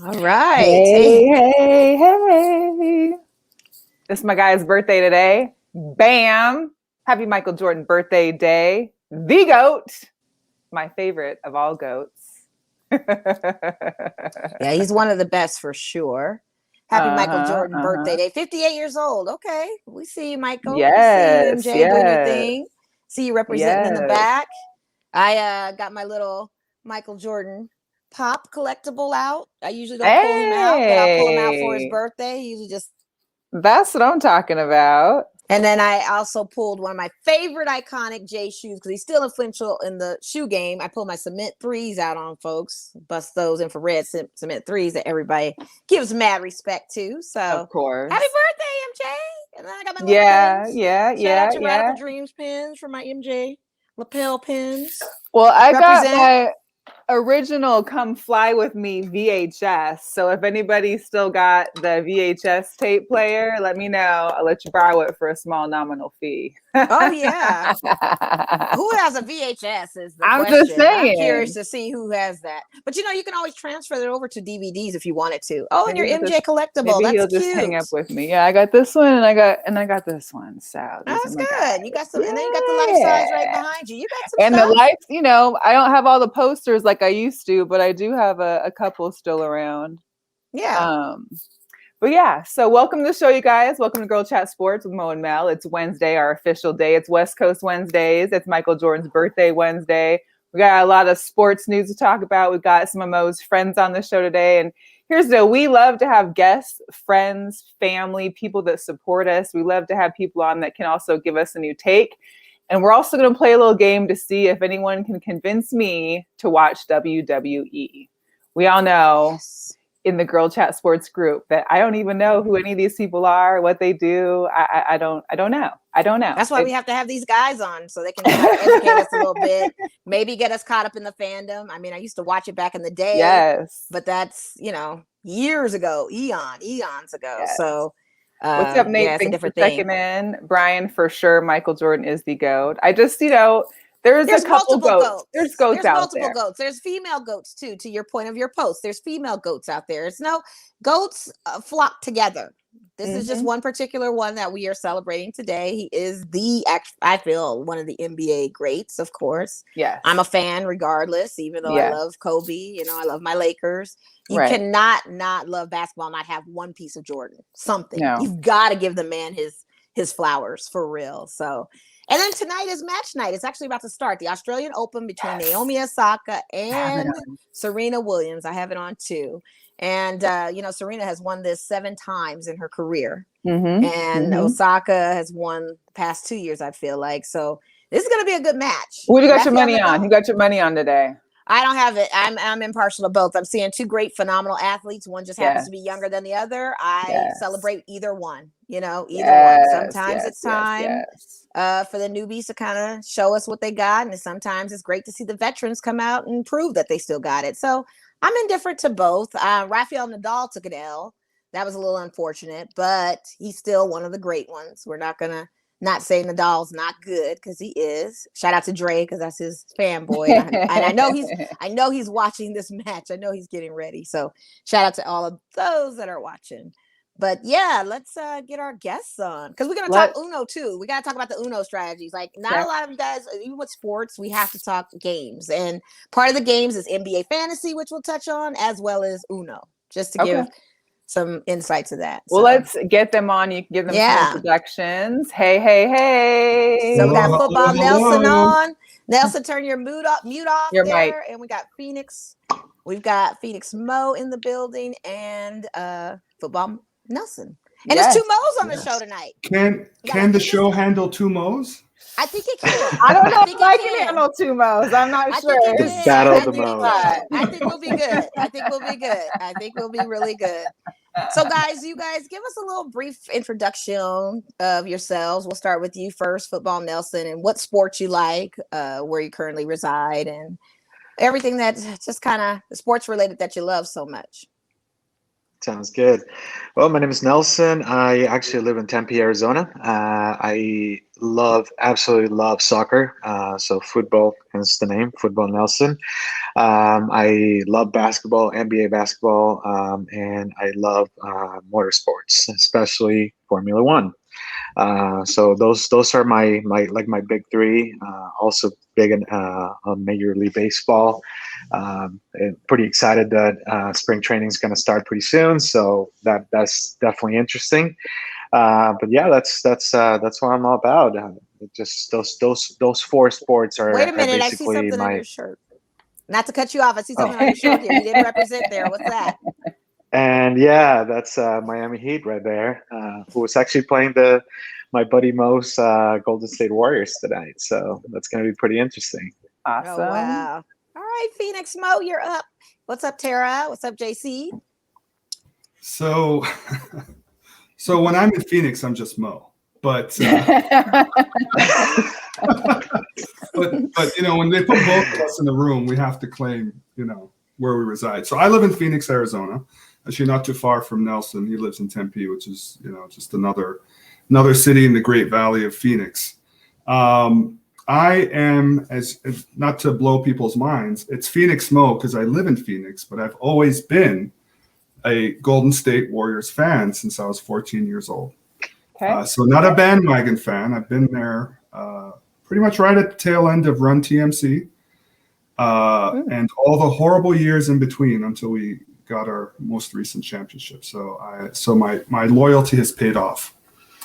All right. Hey. This is my guy's birthday today. Bam. Happy Michael Jordan birthday day. The GOAT. My favorite of all goats. Yeah, he's one of the best for sure. Happy Michael Jordan birthday day. 58 years old. Okay. We see you, Michael. Yes. We see you, MJ, doing your thing. See you representing in the back. I got my little Michael Jordan pop collectible out. I usually don't pull him out, but I'll pull him out for his birthday. He usually just... That's what I'm talking about. And then I also pulled one of my favorite iconic J shoes because he's still influential in the shoe game. I pulled my cement threes out on folks, bust those infrared cement threes that everybody gives mad respect to. So, of course, happy birthday, MJ! And then I got my little pins. Shout out to Radical Dreams pins for my MJ lapel pins. Well, I got my original Come Fly With Me VHS. So if anybody still got the VHS tape player, let me know. I'll let you borrow it for a small nominal fee. Oh, yeah. Who has a VHS is the I'm question. Just saying. I'm curious to see who has that. But, you can always transfer it over to DVDs if you wanted to. Oh, and your MJ collectible. Maybe he'll just hang up with me. Yeah, I got this one and I got this one. So that's good. Guys. You got some, and then you got the life size right behind you. You got some and stuff. The life, I don't have all the posters like I used to, but I do have a couple still around. Yeah. But yeah, so welcome to the show, you guys. Welcome to Girl Chat Sports with Mo and Mel. It's Wednesday, our official day. It's West Coast Wednesdays. It's Michael Jordan's birthday Wednesday. We got a lot of sports news to talk about. We've got some of Mo's friends on the show today. And here's the deal. We love to have guests, friends, family, people that support us. We love to have people on that can also give us a new take. And we're also going to play a little game to see if anyone can convince me to watch WWE. We all know in the Girl Chat Sports group that I don't even know who any of these people are, what they do. I don't know. That's why we have to have these guys on so they can educate us a little bit, maybe get us caught up in the fandom. I mean, I used to watch it back in the day. Yes. But that's, years ago, eons ago. Yes. So what's up, Nate? Thanks for checking in. Brian, for sure, Michael Jordan is the GOAT. I just, there's a couple goats. There's goats out there. There's multiple goats. There's female goats too, to your point of your post. There's female goats out there. It's no goats flock together. This is just one particular one that we are celebrating today. He is I feel, one of the NBA greats, of course. Yeah. I'm a fan regardless, even though I love Kobe, I love my Lakers. You cannot not love basketball, not have one piece of Jordan, something. No. You've got to give the man his flowers for real. So, and then tonight is match night. It's actually about to start. The Australian Open between Naomi Osaka and Serena Williams. I have it on too. And, Serena has won this 7 times in her career. And Osaka has won the past 2 years, I feel like. So this is going to be a good match. What you got your money on? You got your money on today? I don't have it. I'm impartial to both. I'm seeing 2 great, phenomenal athletes. One just happens to be younger than the other. I celebrate either one, either one. Sometimes it's time for the newbies to kind of show us what they got. And sometimes it's great to see the veterans come out and prove that they still got it. So I'm indifferent to both. Rafael Nadal took an L. That was a little unfortunate, but he's still one of the great ones. We're not going to not say Nadal's not good, because he is. Shout out to Dre, because that's his fanboy. And I know he's watching this match. I know he's getting ready. So shout out to all of those that are watching. But yeah, let's get our guests on, because we're going to talk Uno too. We got to talk about the Uno strategies. Like, not a lot of you guys, even with sports, we have to talk games. And part of the games is NBA fantasy, which we'll touch on, as well as Uno, just to give some insight to that. Well, let's get them on. You can give them some introductions. Hey. So we got Football Nelson on. Nelson, turn your mute off your there. Mic. And we got Phx. We've got Phx Mo in the building, and Football Nelson. And there's 2 Mo's on the show tonight. Can the show handle 2 Mo's? I think it can. I don't know if I can handle 2 Mo's. I'm not sure. Just battle the Mo's. I think we'll be good. I think we'll be really good. So you guys give us a little brief introduction of yourselves. We'll start with you first, Football Nelson, and what sports you like, where you currently reside, and everything that's just kind of sports related that you love so much. Sounds good. Well, my name is Nelson. I actually live in Tempe, Arizona. I absolutely love soccer. So football is the name, Futbol Nelson. I love basketball, NBA basketball, and I love motorsports, especially Formula One. So those are my big three. Also big in Major League Baseball. And pretty excited that spring training is going to start pretty soon. So that's definitely interesting. But yeah, that's what I'm all about. Just those four sports are. Wait a minute, I see basically something on your shirt. Not to cut you off, I see something on your shirt here. You didn't represent there. What's that? And yeah, that's Miami Heat right there, who was actually playing my buddy Mo's Golden State Warriors tonight. So that's going to be pretty interesting. Awesome. Oh, wow. All right, Phx Mo, you're up. What's up, Tara? What's up, JC? So when I'm in Phoenix, I'm just Mo. But but when they put both of us in the room, we have to claim where we reside. So I live in Phoenix, Arizona. Actually, not too far from Nelson. He lives in Tempe, which is just another city in the Great Valley of Phoenix. I am, as not to blow people's minds, it's Phx Mo because I live in Phoenix, but I've always been a Golden State Warriors fan since I was 14 years old. Okay. So not a bandwagon fan. I've been there pretty much right at the tail end of Run TMC and all the horrible years in between until we got our most recent championship. So my loyalty has paid off.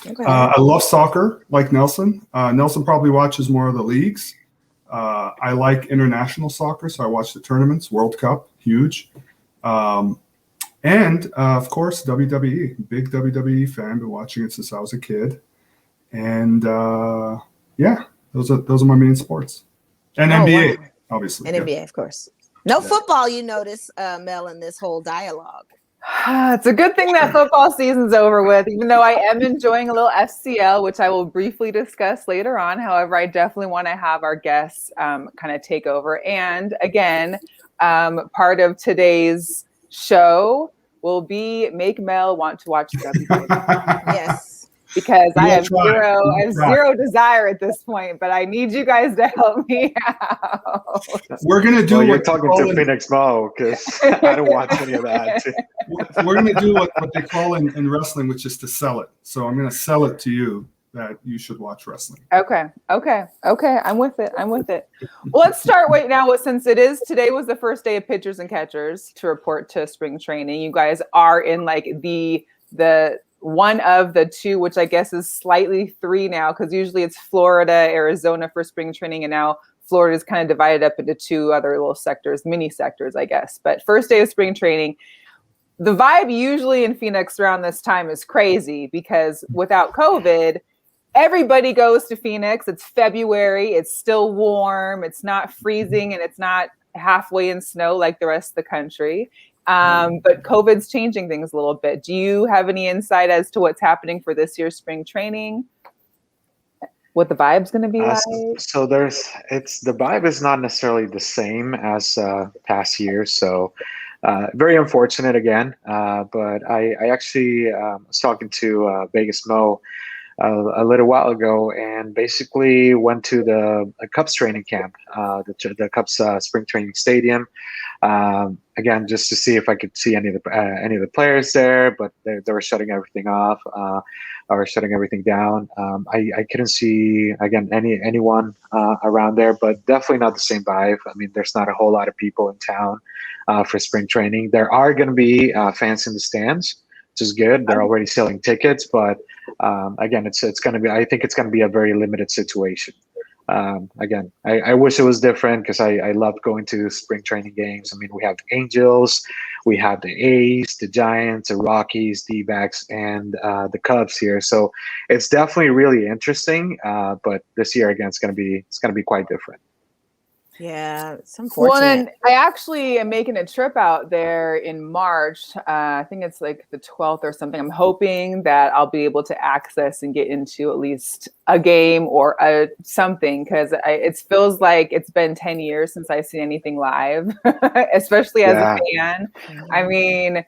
Okay. I love soccer like Nelson. Nelson probably watches more of the leagues. I like international soccer, so I watch the tournaments, World Cup, huge. And of course, WWE, big WWE fan, been watching it since I was a kid. And yeah, those are my main sports. And NBA, wow. Obviously. And NBA, of course. No football, you notice, Mel, in this whole dialogue. It's a good thing that football season's over with, even though I am enjoying a little FCL, which I will briefly discuss later on. However, I definitely want to have our guests kind of take over. And again, part of today's show will be make Mel want to watch WWE. Yes. Because I have zero desire at this point, but I need you guys to help me out. We're gonna do. Well, you're talking to Phx Mo because I don't watch any of that. We're gonna do what they call in wrestling, which is to sell it. So I'm gonna sell it to you that you should watch wrestling. Okay. I'm with it. Well, let's start right now since today was the first day of pitchers and catchers to report to spring training. You guys are in like the one of the two, which I guess is slightly three now, because usually it's Florida, Arizona for spring training, and now Florida is kind of divided up into two other little sectors, mini sectors, I guess. But first day of spring training, the vibe usually in Phoenix around this time is crazy because without COVID, everybody goes to Phoenix. It's February. It's still warm. It's not freezing, and it's not halfway in snow like the rest of the country. But COVID's changing things a little bit. Do you have any insight as to what's happening for this year's spring training? What the vibe's going to be like? So the vibe is not necessarily the same as past years. So very unfortunate again. But I actually was talking to Phx Mo a little while ago, and basically went to the Cubs training camp, the Cubs spring training stadium. Again, just to see if I could see any of the players there, but they were shutting everything off or shutting everything down. I couldn't see again anyone around there, but definitely not the same vibe. I mean, there's not a whole lot of people in town for spring training. There are going to be fans in the stands, which is good. They're already selling tickets, but again, it's going to be. I think it's going to be a very limited situation. Again, I wish it was different because I love going to spring training games. I mean, we have the Angels, we have the A's, the Giants, the Rockies, D-backs, and the Cubs here. So it's definitely really interesting. But this year again, it's going to be quite different. Yeah, it's unfortunate. Well, and I actually am making a trip out there in March. I think it's like the 12th or something. I'm hoping that I'll be able to access and get into at least a game or something, because it feels like it's been 10 years since I've seen anything live, especially as a fan. I mean,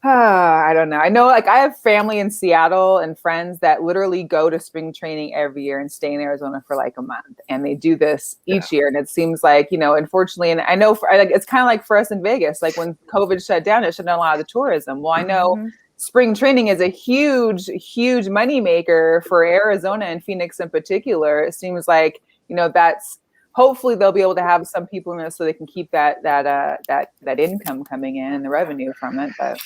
I don't know. I know, like, I have family in Seattle and friends that literally go to spring training every year and stay in Arizona for like a month. And they do this each year. And it seems like, unfortunately, and I know it's kind of like for us in Vegas, like when COVID shut down, it shut down a lot of the tourism. Well, I know spring training is a huge, huge moneymaker for Arizona and Phoenix in particular. It seems like, that's hopefully they'll be able to have some people in there so they can keep that income coming in and the revenue from it. But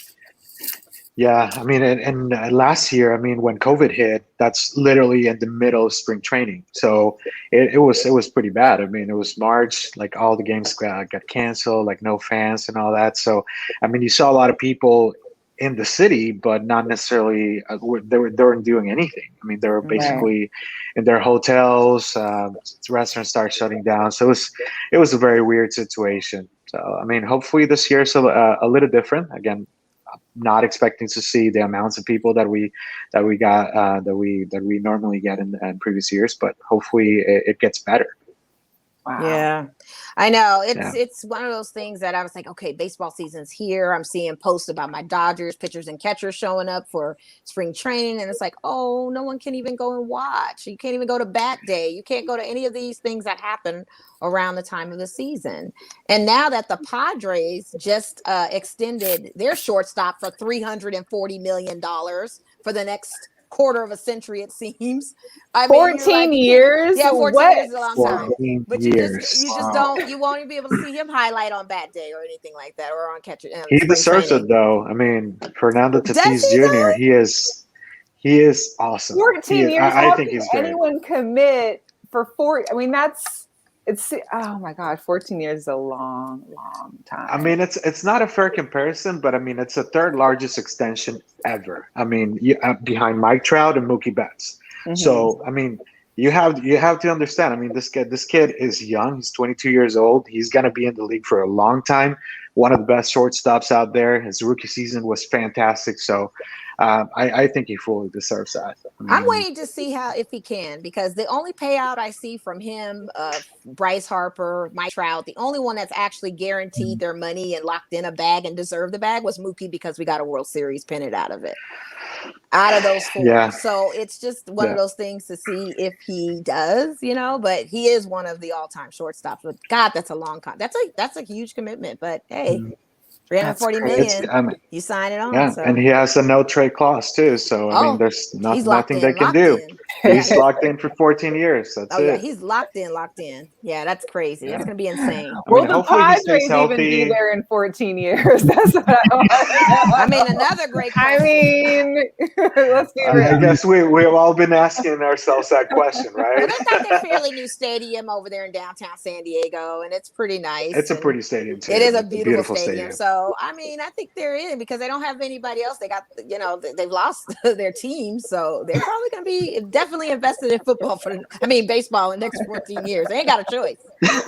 yeah, I mean, and last year, I mean, when COVID hit, that's literally in the middle of spring training, so it was pretty bad. I mean, it was March, like all the games got canceled, like no fans and all that. So, I mean, you saw a lot of people in the city, but not necessarily they weren't doing anything. I mean, they were basically in their hotels. Restaurants started shutting down, so it was a very weird situation. So, I mean, hopefully this year is a little different. Again, not expecting to see the amounts of people that we normally get in previous years, but hopefully it gets better. Wow. Yeah, I know. It's one of those things that I was like, okay, baseball season's here. I'm seeing posts about my Dodgers pitchers and catchers showing up for spring training. And it's like, oh, no one can even go and watch. You can't even go to bat day. You can't go to any of these things that happen around the time of the season. And now that the Padres just extended their shortstop for $340 million for the next quarter of a century, it seems. I mean, 14 years? Yeah, 14 years is a long time. But you just you won't even be able to see him highlight on bat day or anything like that, or on catcher. He deserves it, though. I mean, Fernando Tatis Jr., he is awesome. 14 years. I think he's great. Anyone commit for 4? I mean, oh my God, 14 years is a long, long time. I mean, it's not a fair comparison, but I mean, it's the third largest extension ever. I mean, behind Mike Trout and Mookie Betts. So, I mean, you have to understand. I mean, this kid is young. He's 22 years old. He's gonna be in the league for a long time. One of the best shortstops out there. His rookie season was fantastic. So, I think he fully deserves that. I mean, I'm waiting to see if he can, because the only payout I see from him, Bryce Harper, Mike Trout, the only one that's actually guaranteed their money and locked in a bag and deserved the bag was Mookie, because we got a World Series pennant out of it. Out of those 4. Yeah. So it's just one of those things to see if he does, but he is one of the all-time shortstops. But God, that's a long time. That's a huge commitment. But hey, $340 million, you sign it on. Yeah, so. And he has a no trade clause too. So I mean, there's nothing they can do. He's locked in for 14 years. That's it. Yeah, he's locked in. Yeah, that's crazy. That's gonna be insane. Well, the Padres even be there in 14 years. That's what I mean, another great question. I mean, let's be real. I guess we've all been asking ourselves that question, right? Well, they got their fairly new stadium over there in downtown San Diego, and it's pretty nice. It's a pretty stadium too. It is a beautiful stadium. So I mean, I think they're in because they don't have anybody else. They got, they've lost their team, so they're probably going to be definitely invested in football baseball in the next 14 years. They ain't got a choice.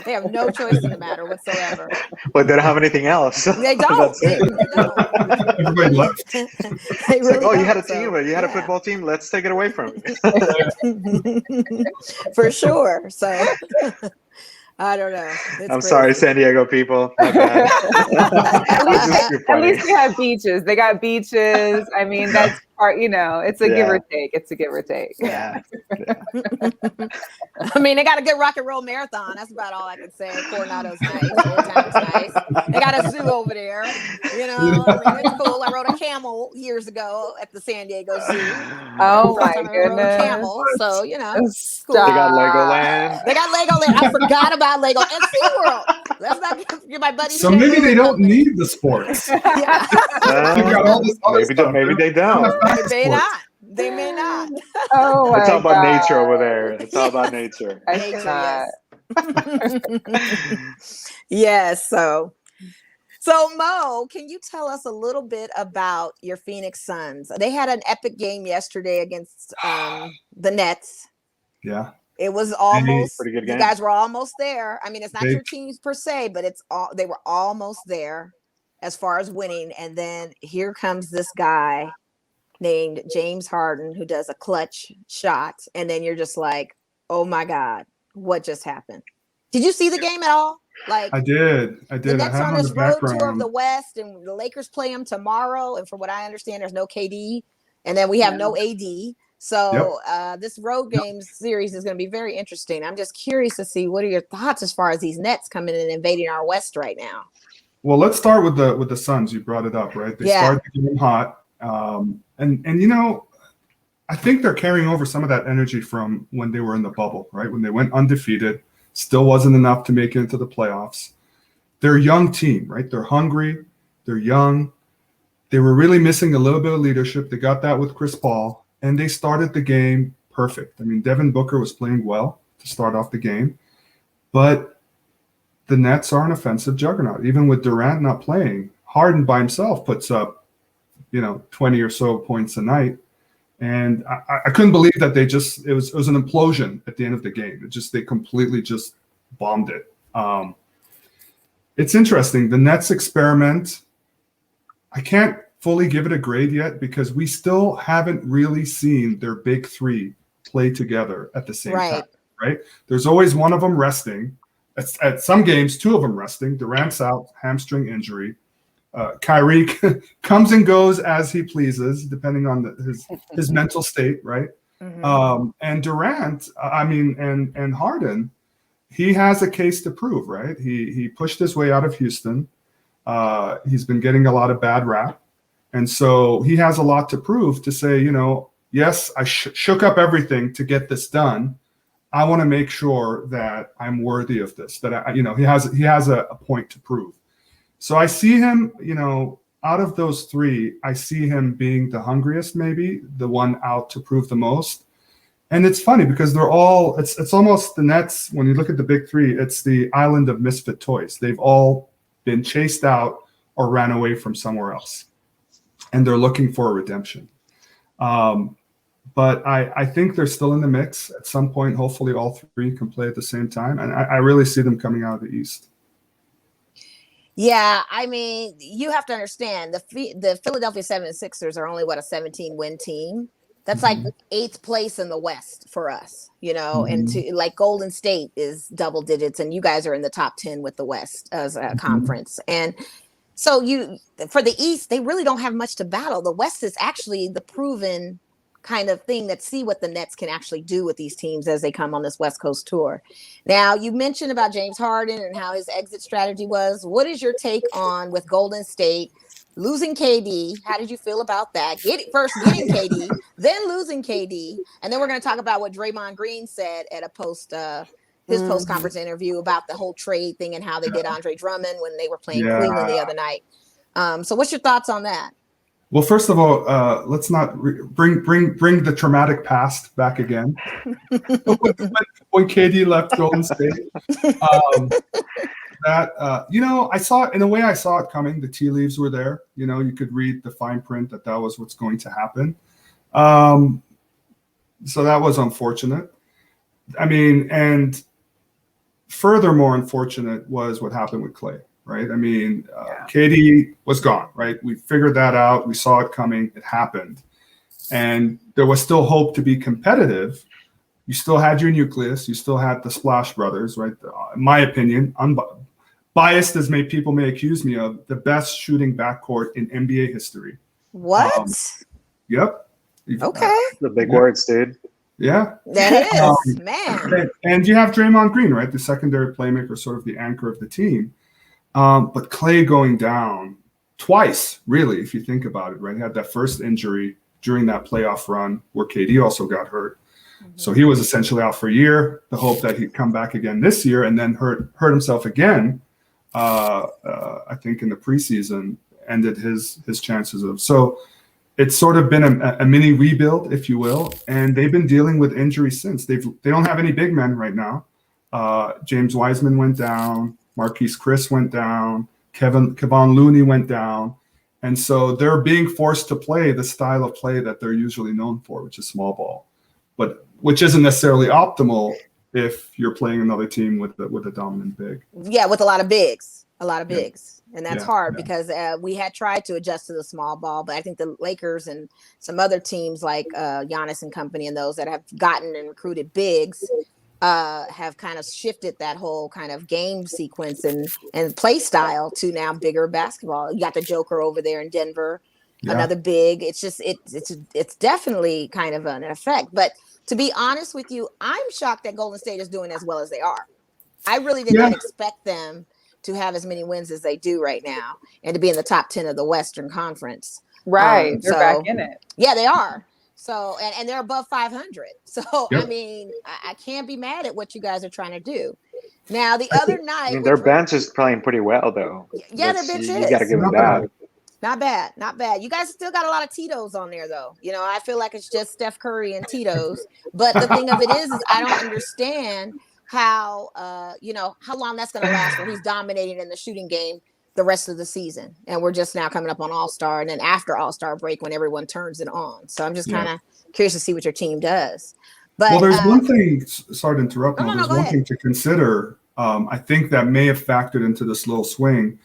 They have no choice in the matter whatsoever. But they don't have anything else. They don't. They don't. Everybody left. They really you had a team, you had a football team. Let's take it away from you. For sure. So. I don't know. I'm sorry, San Diego people. My bad. At least they have beaches. They got beaches. I mean, that's part, it's a give or take. It's a give or take. Yeah. I mean, they got a good rock and roll marathon. That's about all I can say. Coronado's nice. Old Town's nice. They got a zoo over there. I mean, it's cool. I rode a camel years ago at the San Diego Zoo. Oh my goodness. I rode a camel. So, it's cool. They got Legoland. I forgot about Lego and SeaWorld. Let's not give my buddy. So maybe they don't need the sports. Yeah. Got all this other stuff. Maybe they don't. They may not. Oh, it's all about nature over there. It's all about nature. Nature, yes. So Mo, can you tell us a little bit about your Phoenix Suns? They had an epic game yesterday against the Nets. Yeah. It was almost pretty good game. You guys were almost there. I mean, it's not your teams per se, but they were almost there as far as winning. And then here comes this guy named James Harden who does a clutch shot. And then you're just like, oh my God, what just happened? Did you see the game at all? Like I did. the Nets I are had on on this the road tour of background. the West, and the Lakers play them tomorrow. And from what I understand, there's no KD, and then we have no AD. So this road game series is going to be very interesting. I'm just curious to see what are your thoughts as far as these Nets coming in and invading our West right now. Well, let's start with the Suns. You brought it up, right? They started the game hot, and you know, I think they're carrying over some of that energy from when they were in the bubble, right? When they went undefeated, still wasn't enough to make it into the playoffs. They're a young team, right? They're hungry, they're young. They were really missing a little bit of leadership. They got that with Chris Paul, and they started the game perfect. I mean, Devin Booker was playing well to start off the game, but the Nets are an offensive juggernaut. Even with Durant not playing, Harden by himself puts up, 20 or so points a night. And I couldn't believe that it was an implosion at the end of the game. They completely just bombed it. It's interesting. The Nets experiment, I can't fully give it a grade yet because we still haven't really seen their big three play together at the same time, right? There's always one of them resting. At some games, two of them resting. Durant's out, hamstring injury. Kyrie comes and goes as he pleases, depending on his mental state, right? Mm-hmm. And Durant, and Harden, he has a case to prove, right? He pushed his way out of Houston. He's been getting a lot of bad rap. And so he has a lot to prove to say, yes, I shook up everything to get this done. I want to make sure that I'm worthy of this, that he has a point to prove. So I see him, out of those three, I see him being the hungriest, maybe the one out to prove the most. And it's funny because they're all, it's almost the Nets. When you look at the big three, it's the island of misfit toys. They've all been chased out or ran away from somewhere else, and they're looking for a redemption. But I think they're still in the mix at some point. Hopefully all three can play at the same time. And I really see them coming out of the East. Yeah, I mean, you have to understand the Philadelphia 76ers are only, a 17-win team. That's like 8th place in the West for us, and to like Golden State is double digits, and you guys are in the top 10 with the West as a conference. And so for the East, they really don't have much to battle. The West is actually the proven kind of thing that see what the Nets can actually do with these teams as they come on this West Coast tour. Now, you mentioned about James Harden and how his exit strategy was. What is your take on with Golden State losing KD? How did you feel about that? First getting KD, then losing KD, and then we're going to talk about what Draymond Green said at a his post-conference interview about the whole trade thing and how they did Andre Drummond when they were playing Cleveland the other night. So what's your thoughts on that? Well, first of all, let's not bring the traumatic past back again. when KD left Golden State, I saw it in a way. I saw it coming. The tea leaves were there. You could read the fine print that was what's going to happen. So that was unfortunate. I mean, and furthermore unfortunate was what happened with Clay. Right. I mean, KD was gone. Right. We figured that out. We saw it coming. It happened. And there was still hope to be competitive. You still had your nucleus. You still had the Splash Brothers. Right. In my opinion, biased as people may accuse me of, the best shooting backcourt in NBA history. What? Yep. Okay. The big words, dude. Yeah. That is, man. And you have Draymond Green, right? The secondary playmaker, sort of the anchor of the team. But Clay going down twice, really, if you think about it, right? He had that first injury during that playoff run where KD also got hurt. Mm-hmm. So he was essentially out for a year. The hope that he'd come back again this year, and then hurt himself again, I think in the preseason, ended his chances of. So it's sort of been a mini rebuild, if you will. And they've been dealing with injuries since. They don't have any big men right now. James Wiseman went down. Marquise Chris went down. Kevon Looney went down. And so they're being forced to play the style of play that they're usually known for, which is small ball, but which isn't necessarily optimal if you're playing another team with a dominant big. Yeah, with a lot of bigs. And that's hard because we had tried to adjust to the small ball, but I think the Lakers and some other teams like Giannis and company and those that have gotten and recruited bigs have kind of shifted that whole kind of game sequence and play style to now bigger basketball. You got the Joker over there in Denver, another big. It's just it's definitely kind of an effect. But to be honest with you, I'm shocked that Golden State is doing as well as they are. I really did not expect them to have as many wins as they do right now and to be in the top 10 of the Western Conference. Right. They're back in it. Yeah, they are. So, and they're above 500. So, I mean, I can't be mad at what you guys are trying to do. Now, the other night. I mean, their bench is playing pretty well, though. Yeah, their bench is. You got to give them that. Not bad. Not bad. You guys still got a lot of Tito's on there, though. You know, I feel like it's just Steph Curry and Tito's. But the thing of it is I don't understand how, how long that's going to last where he's dominating in the shooting game the rest of the season. And we're just now coming up on All-Star and then after All-Star break when everyone turns it on. So I'm just kind of curious to see what your team does. But well, there's one thing, sorry to interrupt, there's one thing to consider. I think that may have factored into this little swing.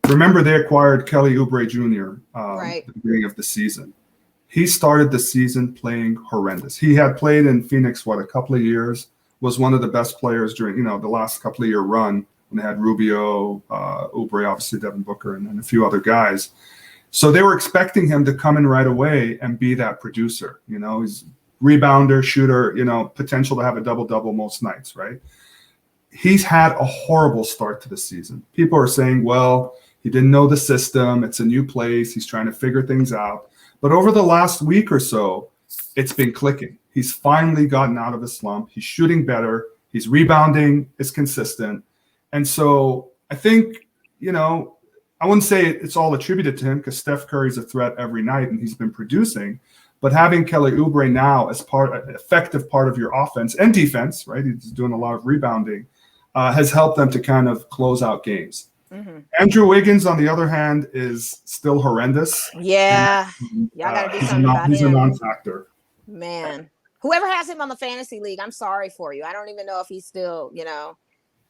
Remember, they acquired Kelly Oubre Jr. At the beginning of the season. He started the season playing horrendous. He had played in Phoenix, a couple of years, was one of the best players during, the last couple of year run when they had Rubio, Oubre, obviously Devin Booker, and a few other guys. So they were expecting him to come in right away and be that producer. He's rebounder, shooter, potential to have a double-double most nights, right? He's had a horrible start to the season. People are saying, well, he didn't know the system. It's a new place. He's trying to figure things out. But over the last week or so, it's been clicking. He's finally gotten out of his slump. He's shooting better. He's rebounding. It's consistent. And so I think, I wouldn't say it's all attributed to him because Steph Curry's a threat every night and he's been producing. But having Kelly Oubre now as an effective part of your offense and defense, right? He's doing a lot of rebounding, has helped them to kind of close out games. Mm-hmm. Andrew Wiggins, on the other hand, is still horrendous. Yeah. Y'all got to do something about him. He's a non-factor. Man. Whoever has him on the fantasy league, I'm sorry for you. I don't even know if he's still,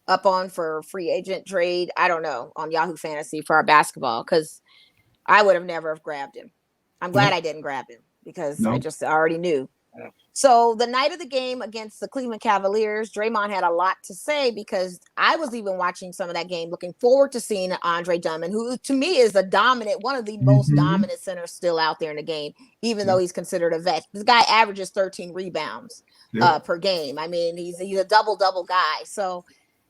up on for free agent trade. I don't know, on Yahoo Fantasy for our basketball, because I would have never have grabbed him. I'm glad I didn't grab him because I already knew. Yeah. So the night of the game against the Cleveland Cavaliers, Draymond had a lot to say because I was even watching some of that game, looking forward to seeing Andre Drummond, who to me is one of the most dominant centers still out there in the game, even though he's considered a vet. This guy averages 13 rebounds per game. I mean, he's a double-double guy. So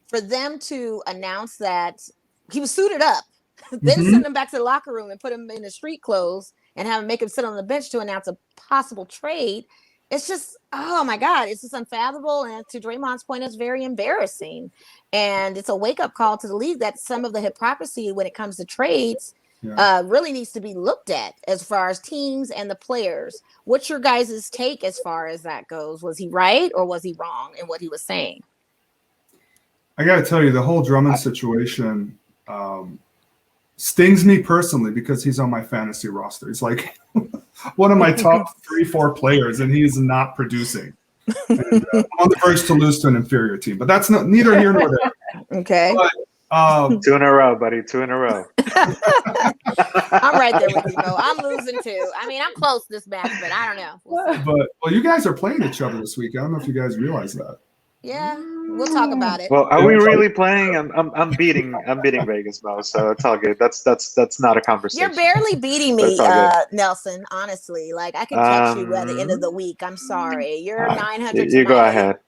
for them to announce that he was suited up, then send him back to the locker room and put him in his street clothes and have him make him sit on the bench to announce a possible trade, it's just, oh my God, it's just unfathomable. And to Draymond's point, it's very embarrassing. And it's a wake-up call to the league that some of the hypocrisy when it comes to trades really needs to be looked at as far as teams and the players. What's your guys' take as far as that goes? Was he right or was he wrong in what he was saying? I got to tell you, the whole Drummond situation stings me personally because he's on my fantasy roster. He's like one of my top 3-4 players, and he's not producing. And, I'm on the verge to lose to an inferior team, but that's neither here nor there. Okay. But, 2 in a row, buddy. 2 in a row. I'm right there with you, Mo. I'm losing too. I mean, I'm close this match, but I don't know. But you guys are playing each other this week. I don't know if you guys realize that. Yeah, we'll talk about it. Well, are we really playing? I'm beating Vegas, Mo. So it's all good. That's not a conversation. You're barely beating me, Nelson. Honestly, like I can catch you at the end of the week. I'm sorry. You're 900. You go ahead.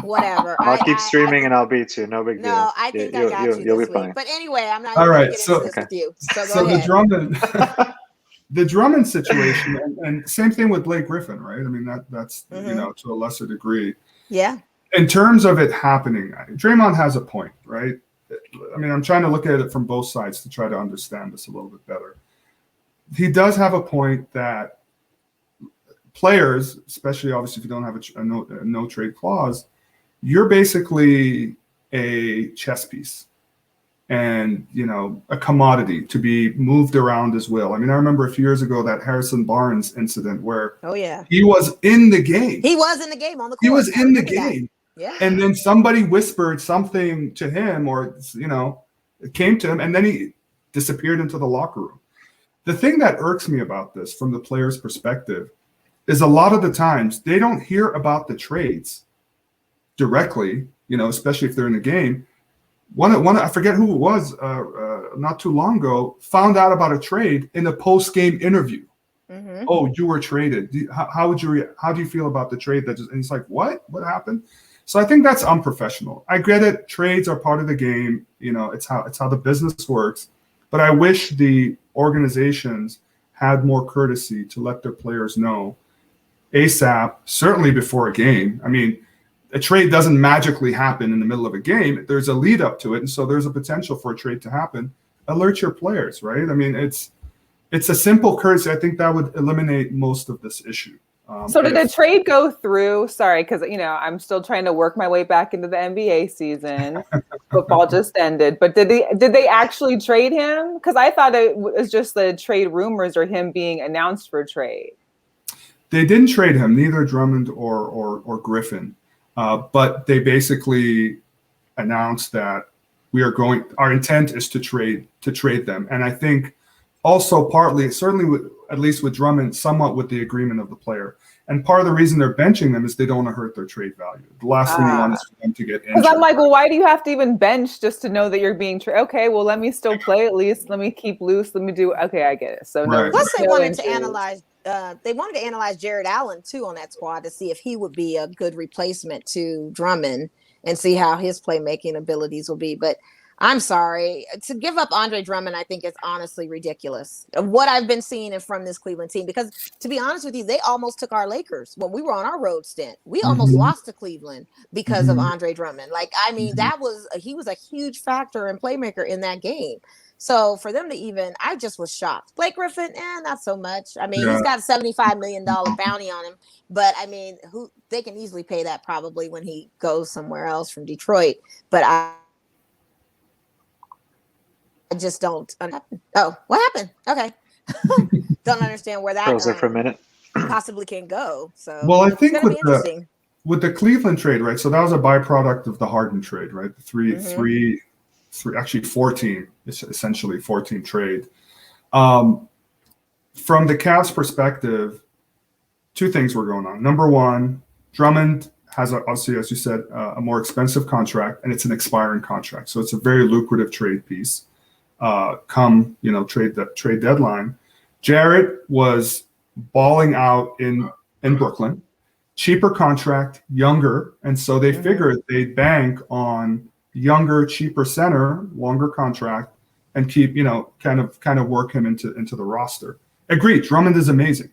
Whatever. I'll keep streaming and I'll beat you. No big deal. No, I think I got you this week. But anyway, I'm not. All right. This with you. So the Drummond situation, and same thing with Blake Griffin, right? I mean that's to a lesser degree. Yeah. In terms of it happening, Draymond has a point, right? I mean, I'm trying to look at it from both sides to try to understand this a little bit better. He does have a point that players, especially obviously if you don't have a no trade clause, you're basically a chess piece and, a commodity to be moved around as well. I mean, I remember a few years ago that Harrison Barnes incident where he was in the game. He was in the game on the court. He was in the game. Yeah. And then somebody whispered something to him or, it came to him and then he disappeared into the locker room. The thing that irks me about this from the player's perspective is a lot of the times they don't hear about the trades directly, especially if they're in the game. One I forget who it was, not too long ago, found out about a trade in a post-game interview. Mm-hmm. Oh, you were traded. How do you feel about the trade? And he's like, what happened? So I think that's unprofessional. I get it. Trades are part of the game. It's how the business works. But I wish the organizations had more courtesy to let their players know ASAP, certainly before a game. I mean, a trade doesn't magically happen in the middle of a game. There's a lead up to it. And so there's a potential for a trade to happen. Alert your players, right? I mean, it's a simple courtesy. I think that would eliminate most of this issue. So did the trade go through? Sorry, because I'm still trying to work my way back into the NBA season. Football just ended, but did they actually trade him? Because I thought it was just the trade rumors or him being announced for trade. They didn't trade him, neither Drummond or Griffin, but they basically announced that our intent is to trade them, and I think also partly, certainly at least with Drummond, somewhat with the agreement of the player. And part of the reason they're benching them is they don't want to hurt their trade value. The last thing you want is for them to get injured. Because I'm like, well, why do you have to even bench just to know that you're being traded? Okay, well, let me still play at least. Let me keep loose. Let me do. Okay, I get it. So right. Plus, they wanted to analyze. They wanted to analyze Jared Allen too on that squad to see if he would be a good replacement to Drummond and see how his playmaking abilities will be. But I'm sorry, to give up Andre Drummond, I think is honestly ridiculous of what I've been seeing from this Cleveland team. Because to be honest with you, they almost took our Lakers when we were on our road stint. We almost lost to Cleveland because of Andre Drummond. He was a huge factor and playmaker in that game. So for them to I just was shocked. Blake Griffin, not so much. I mean, he's got a $75 million bounty on him, but I mean, they can easily pay that probably when he goes somewhere else from Detroit. But I just don't. Oh, what happened? Okay. Don't understand where that froze it for a minute. Possibly can go. So well, I think with the Cleveland trade, right? So that was a byproduct of the Harden trade, right? The three, actually 14, essentially 14 trade. From the Cavs' perspective, two things were going on. Number one, Drummond has obviously, as you said, a more expensive contract, and it's an expiring contract, so it's a very lucrative trade piece. Trade deadline. Jarrett was balling out in Brooklyn, cheaper contract, younger, and so they figured they'd bank on younger, cheaper center, longer contract, and keep kind of work him into the roster. Agreed, Drummond is amazing,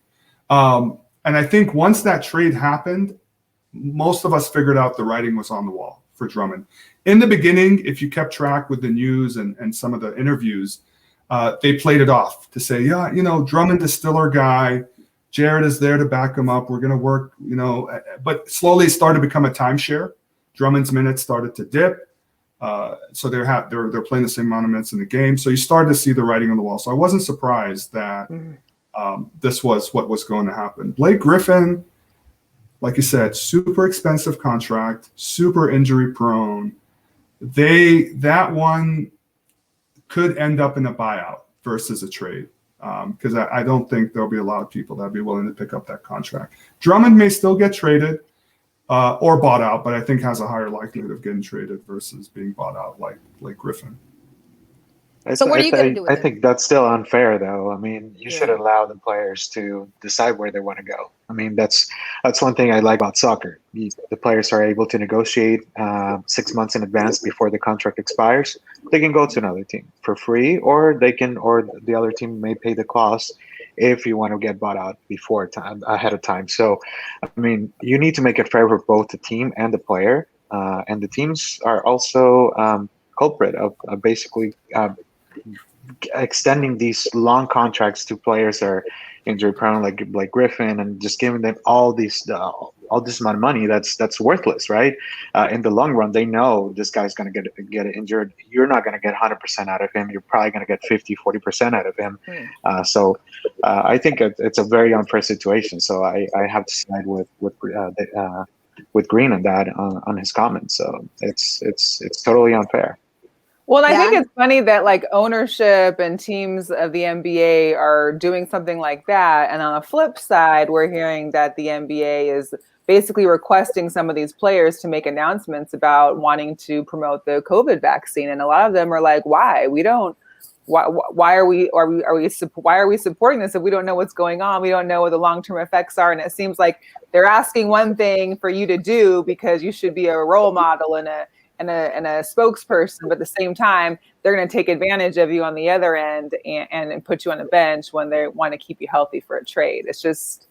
and I think once that trade happened, most of us figured out the writing was on the wall for Drummond. In the beginning, if you kept track with the news and some of the interviews, they played it off to say, Drummond is still our guy. Jared is there to back him up. We're going to work, but slowly it started to become a timeshare. Drummond's minutes started to dip. So they're playing the same amount of minutes in the game. So you started to see the writing on the wall. So I wasn't surprised that this was what was going to happen. Blake Griffin, like you said, super expensive contract, super injury prone. That one could end up in a buyout versus a trade, because I don't think there'll be a lot of people that'd be willing to pick up that contract. Drummond may still get traded or bought out, but I think has a higher likelihood of getting traded versus being bought out like Griffin. So what are you going to do with I think that's still unfair, though. I mean, you should allow the players to decide where they want to go. I mean, that's one thing I like about soccer. The players are able to negotiate 6 months in advance before the contract expires. They can go to another team for free, or the other team may pay the cost if you want to get bought out ahead of time. So, I mean, you need to make it fair for both the team and the player. And the teams are also culprit of basically extending these long contracts to players that are injury prone, like Griffin, and just giving them all this amount of money that's worthless, right? In the long run, they know this guy's going to get injured. You're not going to get 100% out of him. You're probably going to get 50-40% out of him. So I think it's a very unfair situation. So I have to side with Green on that on his comments. So it's totally unfair. Well, I think it's funny that like ownership and teams of the NBA are doing something like that. And on the flip side, we're hearing that the NBA is basically requesting some of these players to make announcements about wanting to promote the COVID vaccine. And a lot of them are like, why? Why are we supporting this if we don't know what's going on? We don't know what the long-term effects are. And it seems like they're asking one thing for you to do because you should be a role model and a spokesperson, but at the same time, they're going to take advantage of you on the other end and put you on a bench when they want to keep you healthy for a trade. It's just,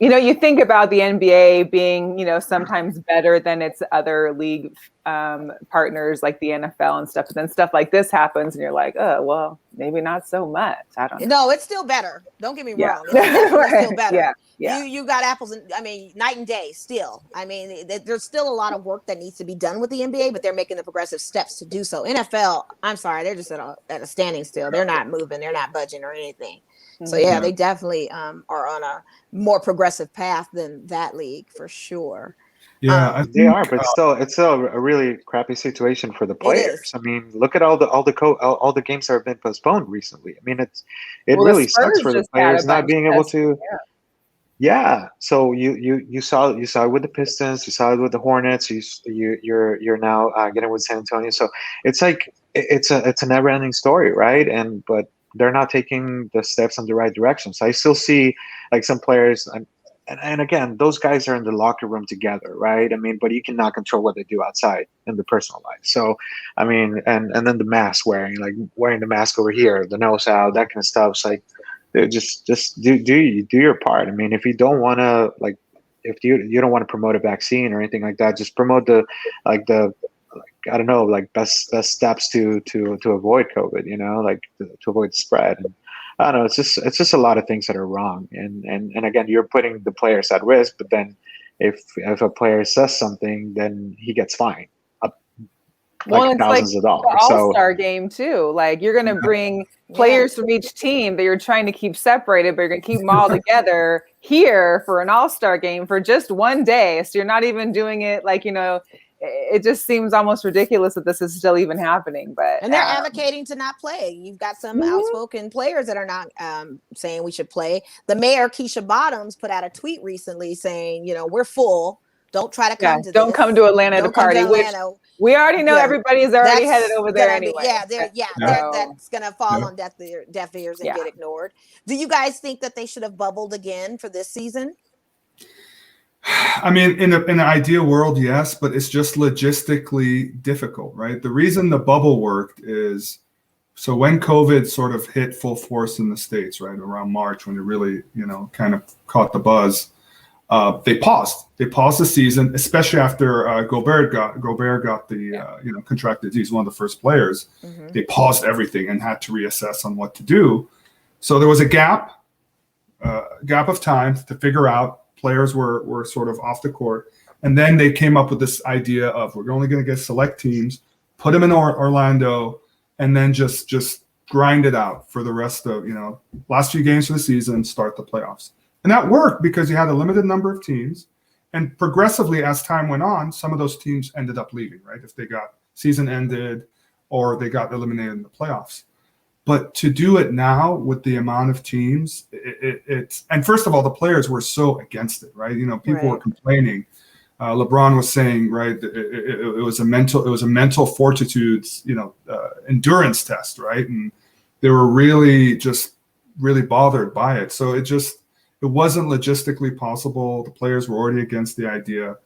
you think about the NBA being, sometimes better than its other league partners like the NFL and stuff. But then stuff like this happens and you're like, oh, well, maybe not so much. I don't know. No, it's still better. Don't get me wrong. It's still better. Yeah. You got apples and night and day still. There's still a lot of work that needs to be done with the NBA, but they're making the progressive steps to do so. NFL, I'm sorry, they're just at a standing still. They're not moving. They're not budging or anything. So they definitely are on a more progressive path than that league for sure. Yeah, they are, but it's still a really crappy situation for the players. Look at all the games that have been postponed recently. It really sucks for the players not being able to. Yeah. So you saw it with the Pistons, you saw it with the Hornets. You're now getting with San Antonio. So it's like it's a never-ending story, right? But they're not taking the steps in the right direction. So I still see like some players, and again, those guys are in the locker room together, right? But you cannot control what they do outside in their personal life. So, and then the mask wearing the mask over here, the nose out, that kind of stuff. It's like, just do your part. If you don't want to, if you don't want to promote a vaccine or anything like that, just promote the best steps to avoid COVID, to avoid the spread. And I don't know, it's just a lot of things that are wrong. And again, you're putting the players at risk, but then if a player says something, then he gets fined thousands of dollars. The All-Star game too. Like you're going to bring players from each team that you're trying to keep separated, but you're going to keep them all together here for an All-Star game for just one day. So you're not even doing it it just seems almost ridiculous that this is still even happening. And they're advocating to not play. You've got some outspoken players that are not saying we should play. The mayor, Keisha Bottoms, put out a tweet recently saying, we're full. Don't try to come to Don't come to Atlanta to party. Which we already know everybody's already headed over there anyway. That's going to fall on deaf ears and get ignored. Do you guys think that they should have bubbled again for this season? In an ideal world, yes, but it's just logistically difficult, right? The reason the bubble worked is, so when COVID sort of hit full force in the States, right, around March, when it really, kind of caught the buzz, they paused. They paused the season, especially after Gobert got the contracted disease, one of the first players. Mm-hmm. They paused everything and had to reassess on what to do. So there was a gap of time to figure out. Players were sort of off the court. And then they came up with this idea of, we're only going to get select teams, put them in Orlando, and then just grind it out for the rest of, last few games of the season, start the playoffs. And that worked because you had a limited number of teams. And progressively, as time went on, some of those teams ended up leaving, right? If they got season ended or they got eliminated in the playoffs. But to do it now with the amount of teams, it's, and first of all, the players were so against it, right? People were complaining. LeBron was saying, right, it was a mental fortitude, endurance test, right? And they were really bothered by it. So it wasn't logistically possible. The players were already against the idea.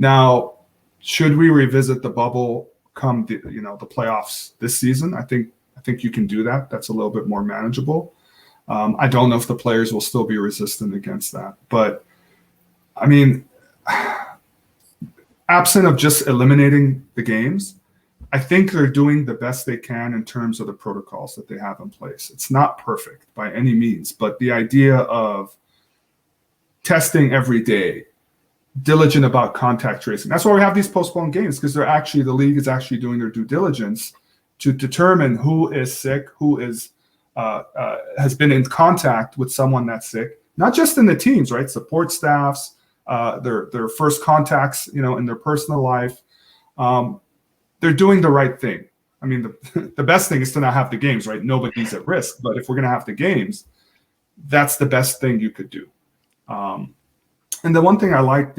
Now, should we revisit the bubble come the playoffs this season? I think you can do that. That's a little bit more manageable. I don't know if the players will still be resistant against that. But, absent of just eliminating the games, I think they're doing the best they can in terms of the protocols that they have in place. It's not perfect by any means, but the idea of testing every day, diligent about contact tracing. That's why we have these postponed games, because the league is actually doing their due diligence to determine who is sick, who is has been in contact with someone that's sick, not just in the teams, right? Support staffs, their first contacts, in their personal life. They're doing the right thing. I mean, the best thing is to not have the games, right? Nobody's at risk. But if we're going to have the games, that's the best thing you could do. And the other thing I liked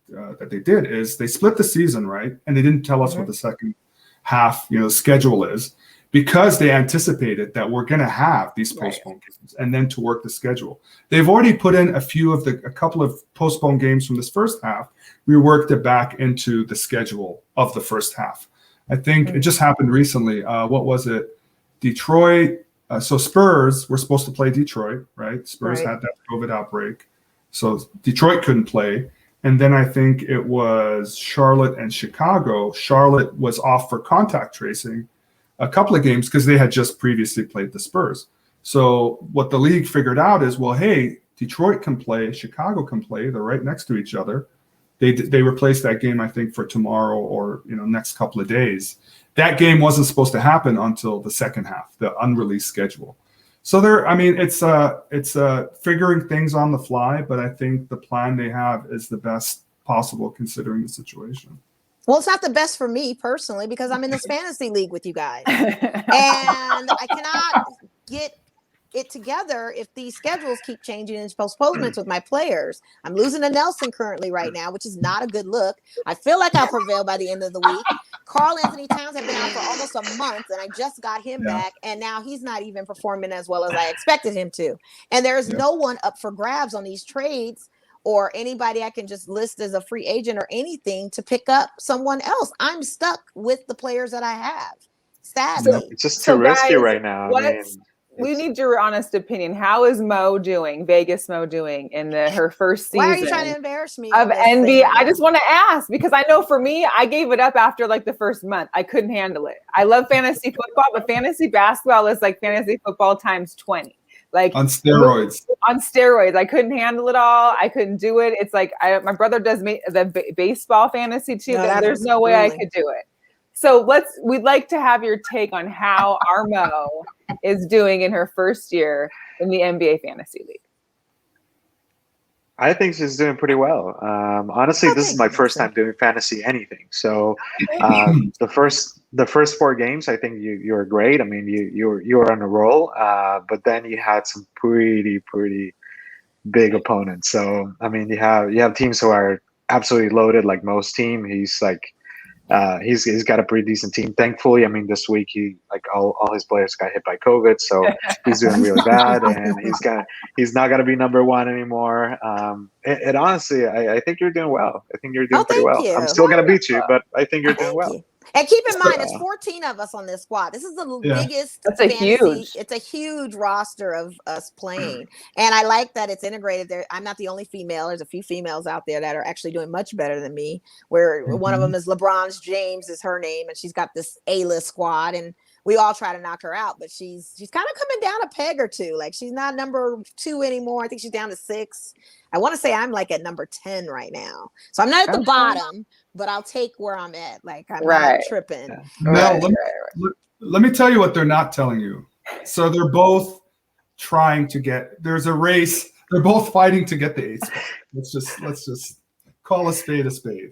that they did is they split the season, right? And they didn't tell us what the second half, schedule is, because they anticipated that we're going to have these postponed games and then to work the schedule. They've already put in a couple of postponed games from this first half. We worked it back into the schedule of the first half. I think it just happened recently. What was it? Detroit. So Spurs were supposed to play Detroit, right? Spurs had that COVID outbreak. So Detroit couldn't play. And then I think it was Charlotte and Chicago. Charlotte was off for contact tracing a couple of games because they had just previously played the Spurs. So what the league figured out is, well, hey, Detroit can play, Chicago can play. They're right next to each other. They replaced that game, I think, for tomorrow or next couple of days. That game wasn't supposed to happen until the second half, the unreleased schedule. So it's figuring things on the fly, but I think the plan they have is the best possible considering the situation. Well, it's not the best for me personally because I'm in this fantasy league with you guys, and I cannot get it together if these schedules keep changing and postponements with my players. I'm losing to Nelson currently right now, which is not a good look. I feel like I'll prevail by the end of the week. Carl Anthony Towns has been out for almost a month, and I just got him back, and now he's not even performing as well as I expected him to. And there's no one up for grabs on these trades or anybody I can just list as a free agent or anything to pick up someone else. I'm stuck with the players that I have. Sadly. It's just too risky right now. We need your honest opinion. How is Mo doing? Vegas Mo doing in her first season? Why are you trying to embarrass me of NBA? I just want to ask because I know for me, I gave it up after like the first month. I couldn't handle it. I love fantasy football, but fantasy basketball is like fantasy football times 20. Like on steroids. On steroids. I couldn't handle it all. I couldn't do it. It's like my brother does the baseball fantasy too, but there's no way I could do it. So we'd like to have your take on how our Mo is doing in her first year in the NBA Fantasy League. I think she's doing pretty well. Honestly, this is my first time doing fantasy anything. So the first 4 games, I think you were great. I mean, you were on a roll, but then you had some pretty big opponents. So I mean, you have teams who are absolutely loaded, like Mo's team. He's got a pretty decent team. Thankfully, I mean, this week all his players got hit by COVID, so he's doing really bad, and he's not gonna be number 1 anymore. And honestly, I think you're doing well. I think you're doing pretty well. I'm still gonna beat you, but I think you're doing well. And keep in mind, it's 14 of us on this squad. This is the biggest. That's it's a huge roster of us playing. And I like that it's integrated there. I'm not the only female. There's a few females out there that are actually doing much better than me, where one of them is LeBron James is her name. And she's got this A-list squad. And we all try to knock her out, but she's kind of coming down a peg or two. Like she's not number 2 anymore. I think she's down to 6. I want to say I'm like at number 10 right now. So I'm not at the bottom, but I'll take where I'm at. Like I'm not tripping. Now, let me tell you what they're not telling you. So they're both trying to get, there's a race. They're both fighting to get the 8th spot. Let's just call a spade a spade.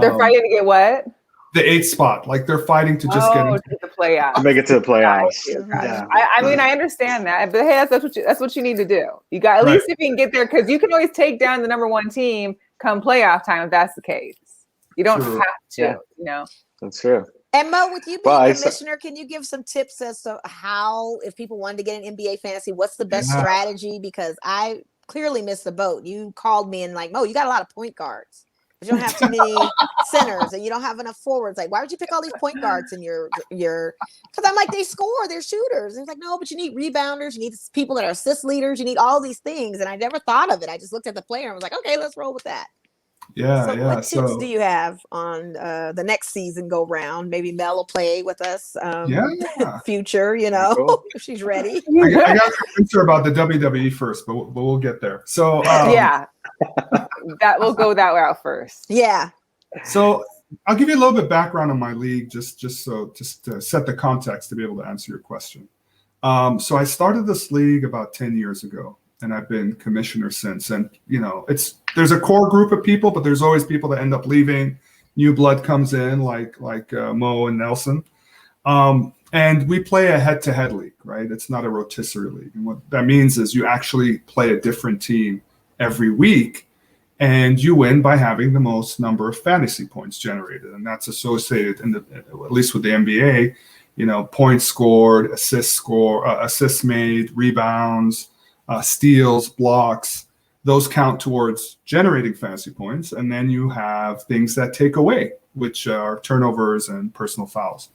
They're fighting to get what? The 8th spot. Like they're fighting to just get into the playoffs. To make it to the playoffs. Yeah. I mean, I understand that, but hey, that's what you need to do. You got at least if you can get there, because you can always take down the number 1 team come playoff time if that's the case. You don't have to, That's true. And Mo, with you being commissioner, can you give some tips as to how, if people wanted to get an NBA fantasy, what's the best strategy? Because I clearly missed the boat. You called me and like, Mo, you got a lot of point guards. But you don't have too many centers and you don't have enough forwards. Like, why would you pick all these point guards in your because I'm like, they score, they're shooters. And it's like, no, but you need rebounders, you need people that are assist leaders, you need all these things. And I never thought of it. I just looked at the player and was like, okay, let's roll with that. What tips do you have on the next season go round? Maybe Mel will play with us. Future, cool. If she's ready. I got to answer about the WWE first, but we'll get there. So that will go that route first. Yeah. So I'll give you a little bit of background on my league, just to set the context to be able to answer your question. So I started this league about 10 years ago, and I've been commissioner since. And there's a core group of people, but there's always people that end up leaving. New blood comes in, like Mo and Nelson. And we play a head-to-head league, right? It's not a rotisserie league. And what that means is you actually play a different team every week, and you win by having the most number of fantasy points generated. And that's associated, at least with the NBA, points scored, assists made, rebounds, steals, blocks. Those count towards generating fantasy points. And then you have things that take away, which are turnovers and personal fouls.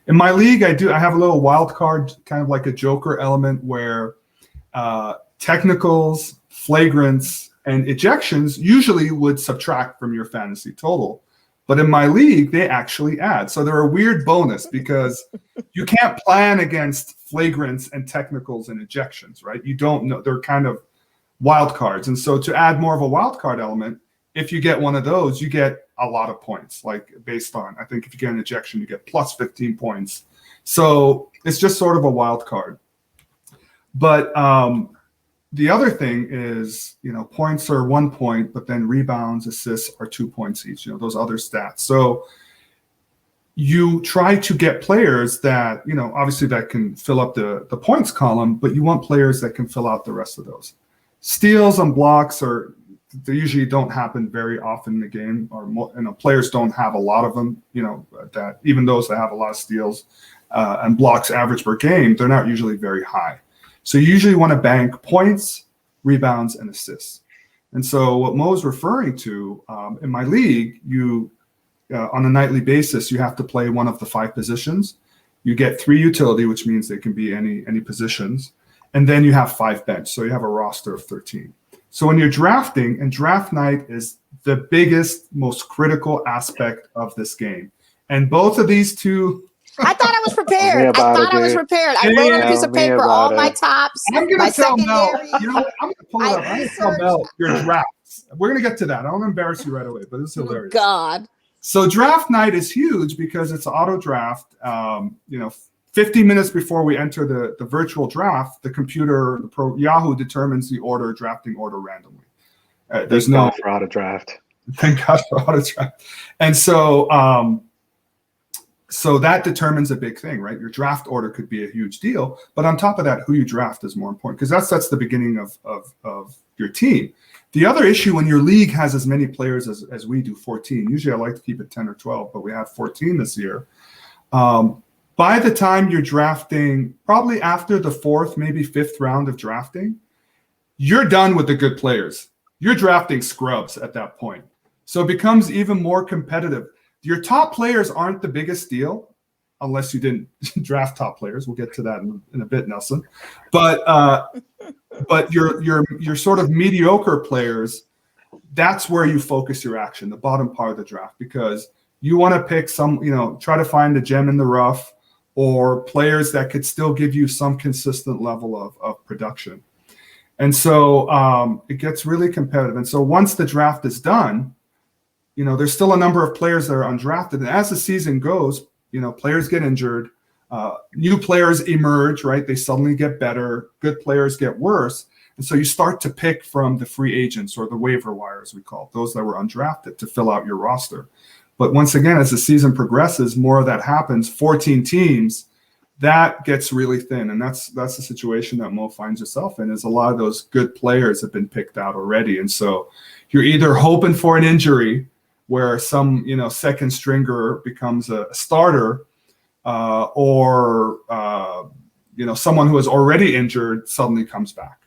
In my league, I have a little wild card, kind of like a joker element, where technicals, flagrants, and ejections usually would subtract from your fantasy total. But in my league, they actually add. So they're a weird bonus because you can't plan against flagrants and technicals and ejections, right? You don't know. They're kind of wild cards. And so to add more of a wild card element, if you get one of those, you get a lot of points, like based on, I think if you get an ejection, you get plus 15 points. So it's just sort of a wild card. But the other thing is, points are 1 point, but then rebounds, assists are 2 points each, those other stats. So you try to get players that, obviously that can fill up the points column, but you want players that can fill out the rest of those. Steals and blocks they usually don't happen very often in the game, or players don't have a lot of them, that even those that have a lot of steals and blocks average per game, they're not usually very high. So you usually want to bank points, rebounds, and assists. And so what Mo's referring to, in my league, you on a nightly basis, you have to play one of the 5 positions. You get 3 utility, which means they can be any positions. And then you have 5 bench. So you have a roster of 13. So when you're drafting, and draft night is the biggest, most critical aspect of this game. And both of these two... I thought I was prepared. I was prepared. I wrote on a piece of paper all my tops. I'm going to tell Mel, I'm going to pull it up. I'm going to tell Mel your drafts. We're going to get to that. I don't want to embarrass you right away, but it's hilarious. Oh, God. So draft night is huge because it's auto draft. 50 minutes before we enter the virtual draft, the computer, Yahoo determines the drafting order randomly. There's no for auto draft. Thank God for auto draft. And so, so that determines a big thing, right? Your draft order could be a huge deal, but on top of that, who you draft is more important because that's the beginning of your team. The other issue when your league has as many players as we do, 14. Usually I like to keep it 10 or 12, but we have 14 this year. By the time you're drafting, probably after the 4th, maybe 5th round of drafting, you're done with the good players. You're drafting scrubs at that point. So it becomes even more competitive. Your top players aren't the biggest deal, unless you didn't draft top players. We'll get to that in a bit, Nelson. But your sort of mediocre players, that's where you focus your action, the bottom part of the draft, because you want to pick try to find a gem in the rough, or players that could still give you some consistent level of production. And so it gets really competitive. And so once the draft is done, there's still a number of players that are undrafted. And as the season goes, players get injured, new players emerge, right? They suddenly get better, good players get worse. And so you start to pick from the free agents or the waiver wires, we call it, those that were undrafted, to fill out your roster. But once again, as the season progresses, more of that happens. 14 teams, that gets really thin. And that's the situation that Mo finds himself in, is a lot of those good players have been picked out already. And so you're either hoping for an injury where some, second stringer becomes a starter, or someone who is already injured suddenly comes back.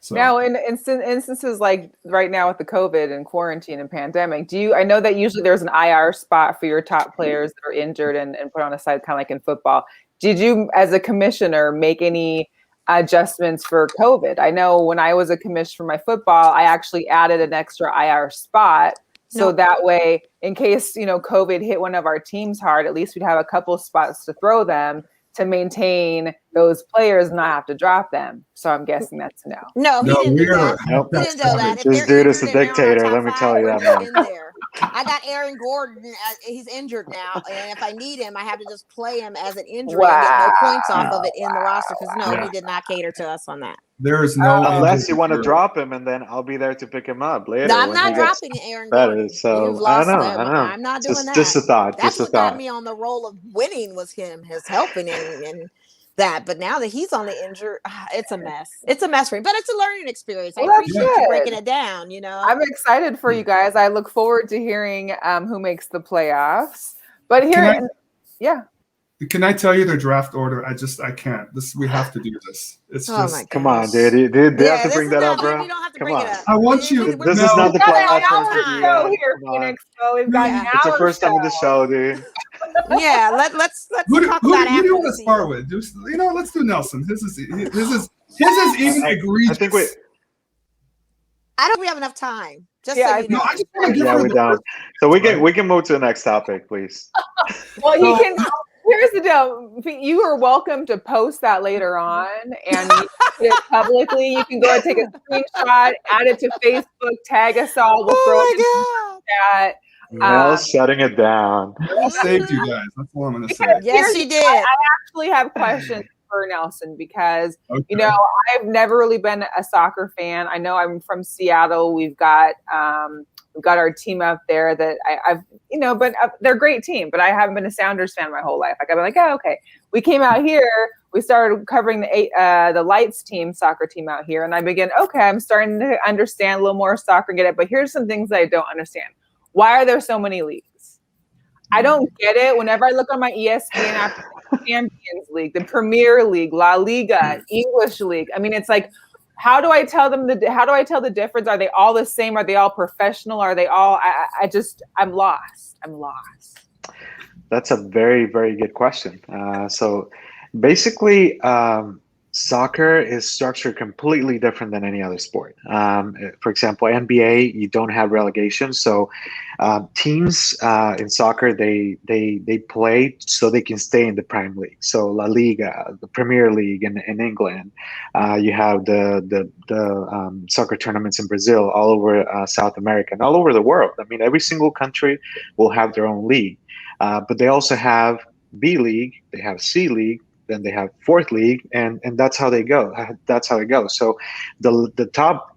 So. Now, in instances like right now with the COVID and quarantine and pandemic, I know that usually there's an IR spot for your top players that are injured and put on a side, kind of like in football. Did you, as a commissioner, make any adjustments for COVID? I know when I was a commissioner for my football, I actually added an extra IR spot. So that way, in case, COVID hit one of our teams hard, at least we'd have a couple spots to throw them to maintain those players and not have to drop them. So I'm guessing that's a no. No, he didn't do that. Nope. He didn't do that. This dude is a dictator, let me tell you that, man. I got Aaron Gordon. He's injured now, and if I need him, I have to just play him as an injury and get no points off of it in the roster because he did not cater to us on that. There is no unless you want to drop him, and then I'll be there to pick him up later. No, I'm not dropping Aaron Gordon. So You've lost I know. I'm not doing that. Just a thought. That's what got me on the roll of winning was his helping and that. But now that he's on the injury, it's a mess. It's a mess for him, but it's a learning experience. I appreciate you breaking it down. I'm excited for you guys. I look forward to hearing who makes the playoffs. But here, Can I tell you the draft order? I can't. We have to do this. It's just. Come on, dude. They have to bring that up, bro. You don't have to bring it up. I want you. This is not the playoff show here, Phoenix. So we've got an It's the first time of the show, dude. Yeah, let's talk about who do you want to start with? Let's do Nelson. His is even egregious. I think I don't think we have enough time. I just want to give we're done. So we can move to the next topic, please. Well, you can. Here's the deal. You are welcome to post that later on, and you can put it publicly. You can go and take a screenshot, add it to Facebook, tag us all. We'll throw it in that. Mel's shutting it down. Mel saved you guys. That's all I'm going to say. Yes, she did. I actually have questions for Nelson because I've never really been a soccer fan. I know I'm from Seattle. We've got our team up there that I've but they're a great team. But I haven't been a Sounders fan my whole life. I've been like, oh, okay. We came out here. We started covering the Lights team, soccer team out here, and I began. Okay, I'm starting to understand a little more soccer and get it. But here's some things that I don't understand. Why are there so many leagues? I don't get it. Whenever I look on my ESPN app, Champions League, the Premier League, La Liga, English League. I mean, it's like, how do I tell the difference? Are they all the same? Are they all professional? Are they all? I'm lost. That's a very, very good question. So basically, soccer is structured completely different than any other sport. For example, NBA, you don't have relegation. So teams in soccer, they play so they can stay in the Prime League. So La Liga, the Premier League in England, you have the soccer tournaments in Brazil, all over South America, and all over the world. I mean, every single country will have their own league. But they also have B League, they have C League, then they have fourth league, and that's how they go. That's how it goes. So the top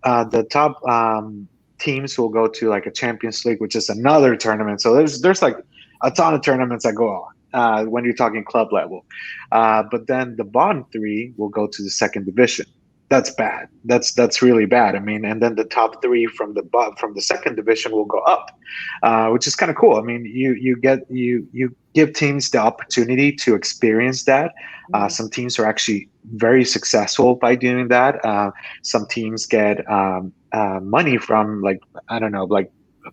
teams will go to like a Champions League, which is another tournament. So there's like a ton of tournaments that go on when you're talking club level. But then the bottom three will go to the second division. That's bad. That's really bad. I mean, and then the top three from the second division will go up, which is kind of cool. I mean, you give teams the opportunity to experience that. Some teams are actually very successful by doing that. Some teams get money from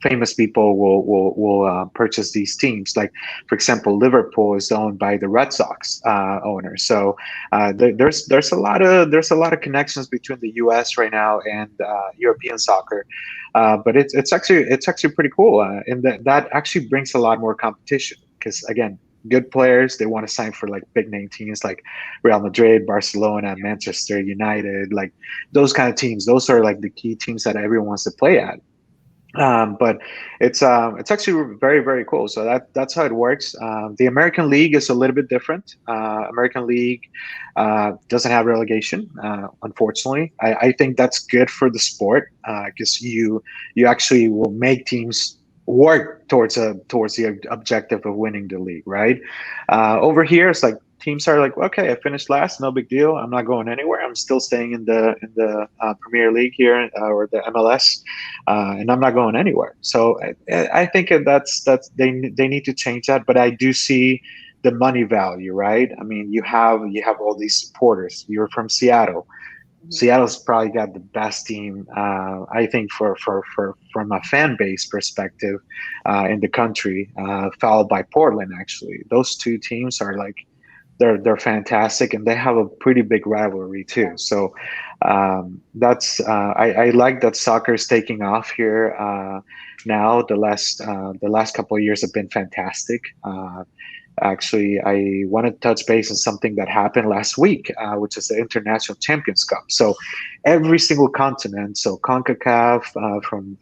famous people will purchase these teams. Like, for example, Liverpool is owned by the Red Sox owner. So there's a lot of connections between the U.S. right now and European soccer. But it's actually pretty cool, and that actually brings a lot more competition because, again, good players, they want to sign for like big name teams like Real Madrid, Barcelona, Manchester United, like those kind of teams. Those are like the key teams that everyone wants to play at. But it's actually very, very cool. So that's how it works. The American League is a little bit different. American League doesn't have relegation, unfortunately. I think that's good for the sport because you actually will make teams work towards the objective of winning the league, right? Over here, it's like teams are like, okay, I finished last, no big deal. I'm not going anywhere. I'm still staying in the Premier League here or the MLS, and I'm not going anywhere. So I think that's they need to change that. But I do see the money value, right? I mean, you have all these supporters. You're from Seattle. Seattle's probably got the best team, I think, from a fan base perspective in the country, followed by Portland. Actually, those two teams are like they're fantastic, and they have a pretty big rivalry too. So that's I like that soccer is taking off here now. The last couple of years have been fantastic. Actually, I want to touch base on something that happened last week, which is the International Champions Cup. So every single continent, so CONCACAF from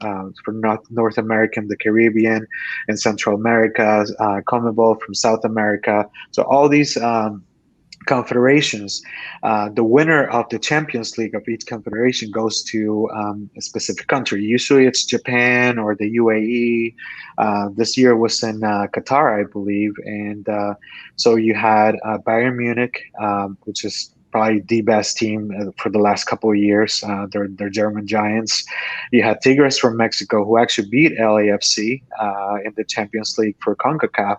North America, the Caribbean, and Central America, CONMEBOL from South America. So all these confederations, the winner of the Champions League of each confederation goes to a specific country. Usually it's Japan or the UAE. This year was in Qatar, I believe. And so you had Bayern Munich, which is probably the best team for the last couple of years. They're German giants. You had Tigres from Mexico, who actually beat LAFC in the Champions League for CONCACAF.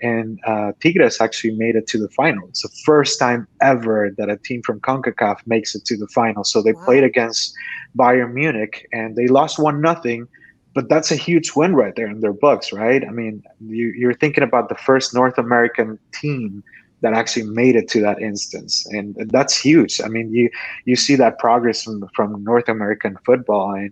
And Tigres actually made it to the final. It's the first time ever that a team from CONCACAF makes it to the final. So they played against Bayern Munich, and they lost 1-0. But that's a huge win right there in their books, right? I mean, you're thinking about the first North American team that actually made it to that instance, and that's huge. I mean, you see that progress from North American football, and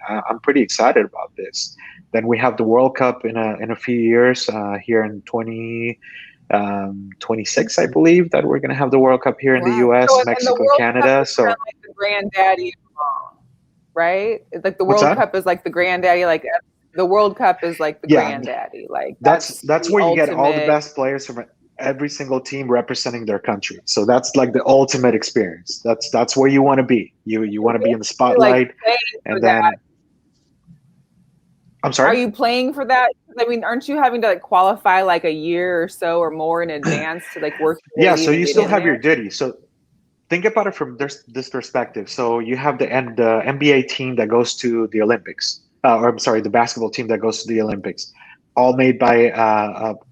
I'm pretty excited about this. Then we have the World Cup in a few years here in 2026, I believe, that we're going to have the World Cup here in the U.S., Mexico, Canada. So like the granddaddy, right? It's like the World Cup is like the granddaddy, like the World Cup is like the granddaddy. Like that's where you get all the best players from every single team representing their country. So that's like the ultimate experience. That's where you want to be. You want to be in the spotlight, and then that. I'm sorry. Are you playing for that? I mean, aren't you having to like qualify like a year or so or more in advance to like work? Yeah, so you still have your duty. So think about it from this perspective. So you have the NBA team that goes to the Olympics, or I'm sorry, the basketball team that goes to the Olympics. All made by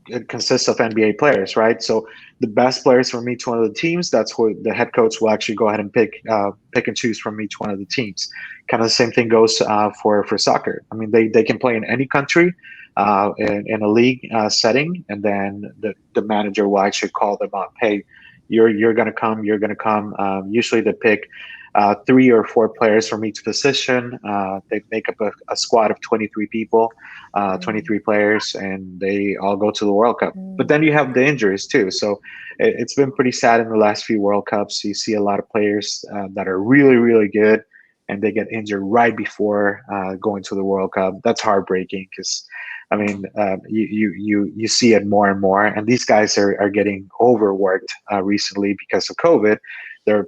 it consists of NBA players, right? So the best players from each one of the teams, that's where the head coach will actually go ahead and pick and choose from each one of the teams. Kind of the same thing goes for soccer. I mean, they can play in any country in a league setting, and then the manager will actually call them up. Hey, you're gonna come. You're gonna come. Usually they pick 3 or 4 players from each position. They make up a squad of 23 people, 23 players, and they all go to the World Cup. But then you have the injuries too. So it's been pretty sad in the last few World Cups. You see a lot of players that are really, really good, and they get injured right before going to the World Cup. That's heartbreaking because, I mean, you see it more and more. And these guys are getting overworked recently because of COVID. They're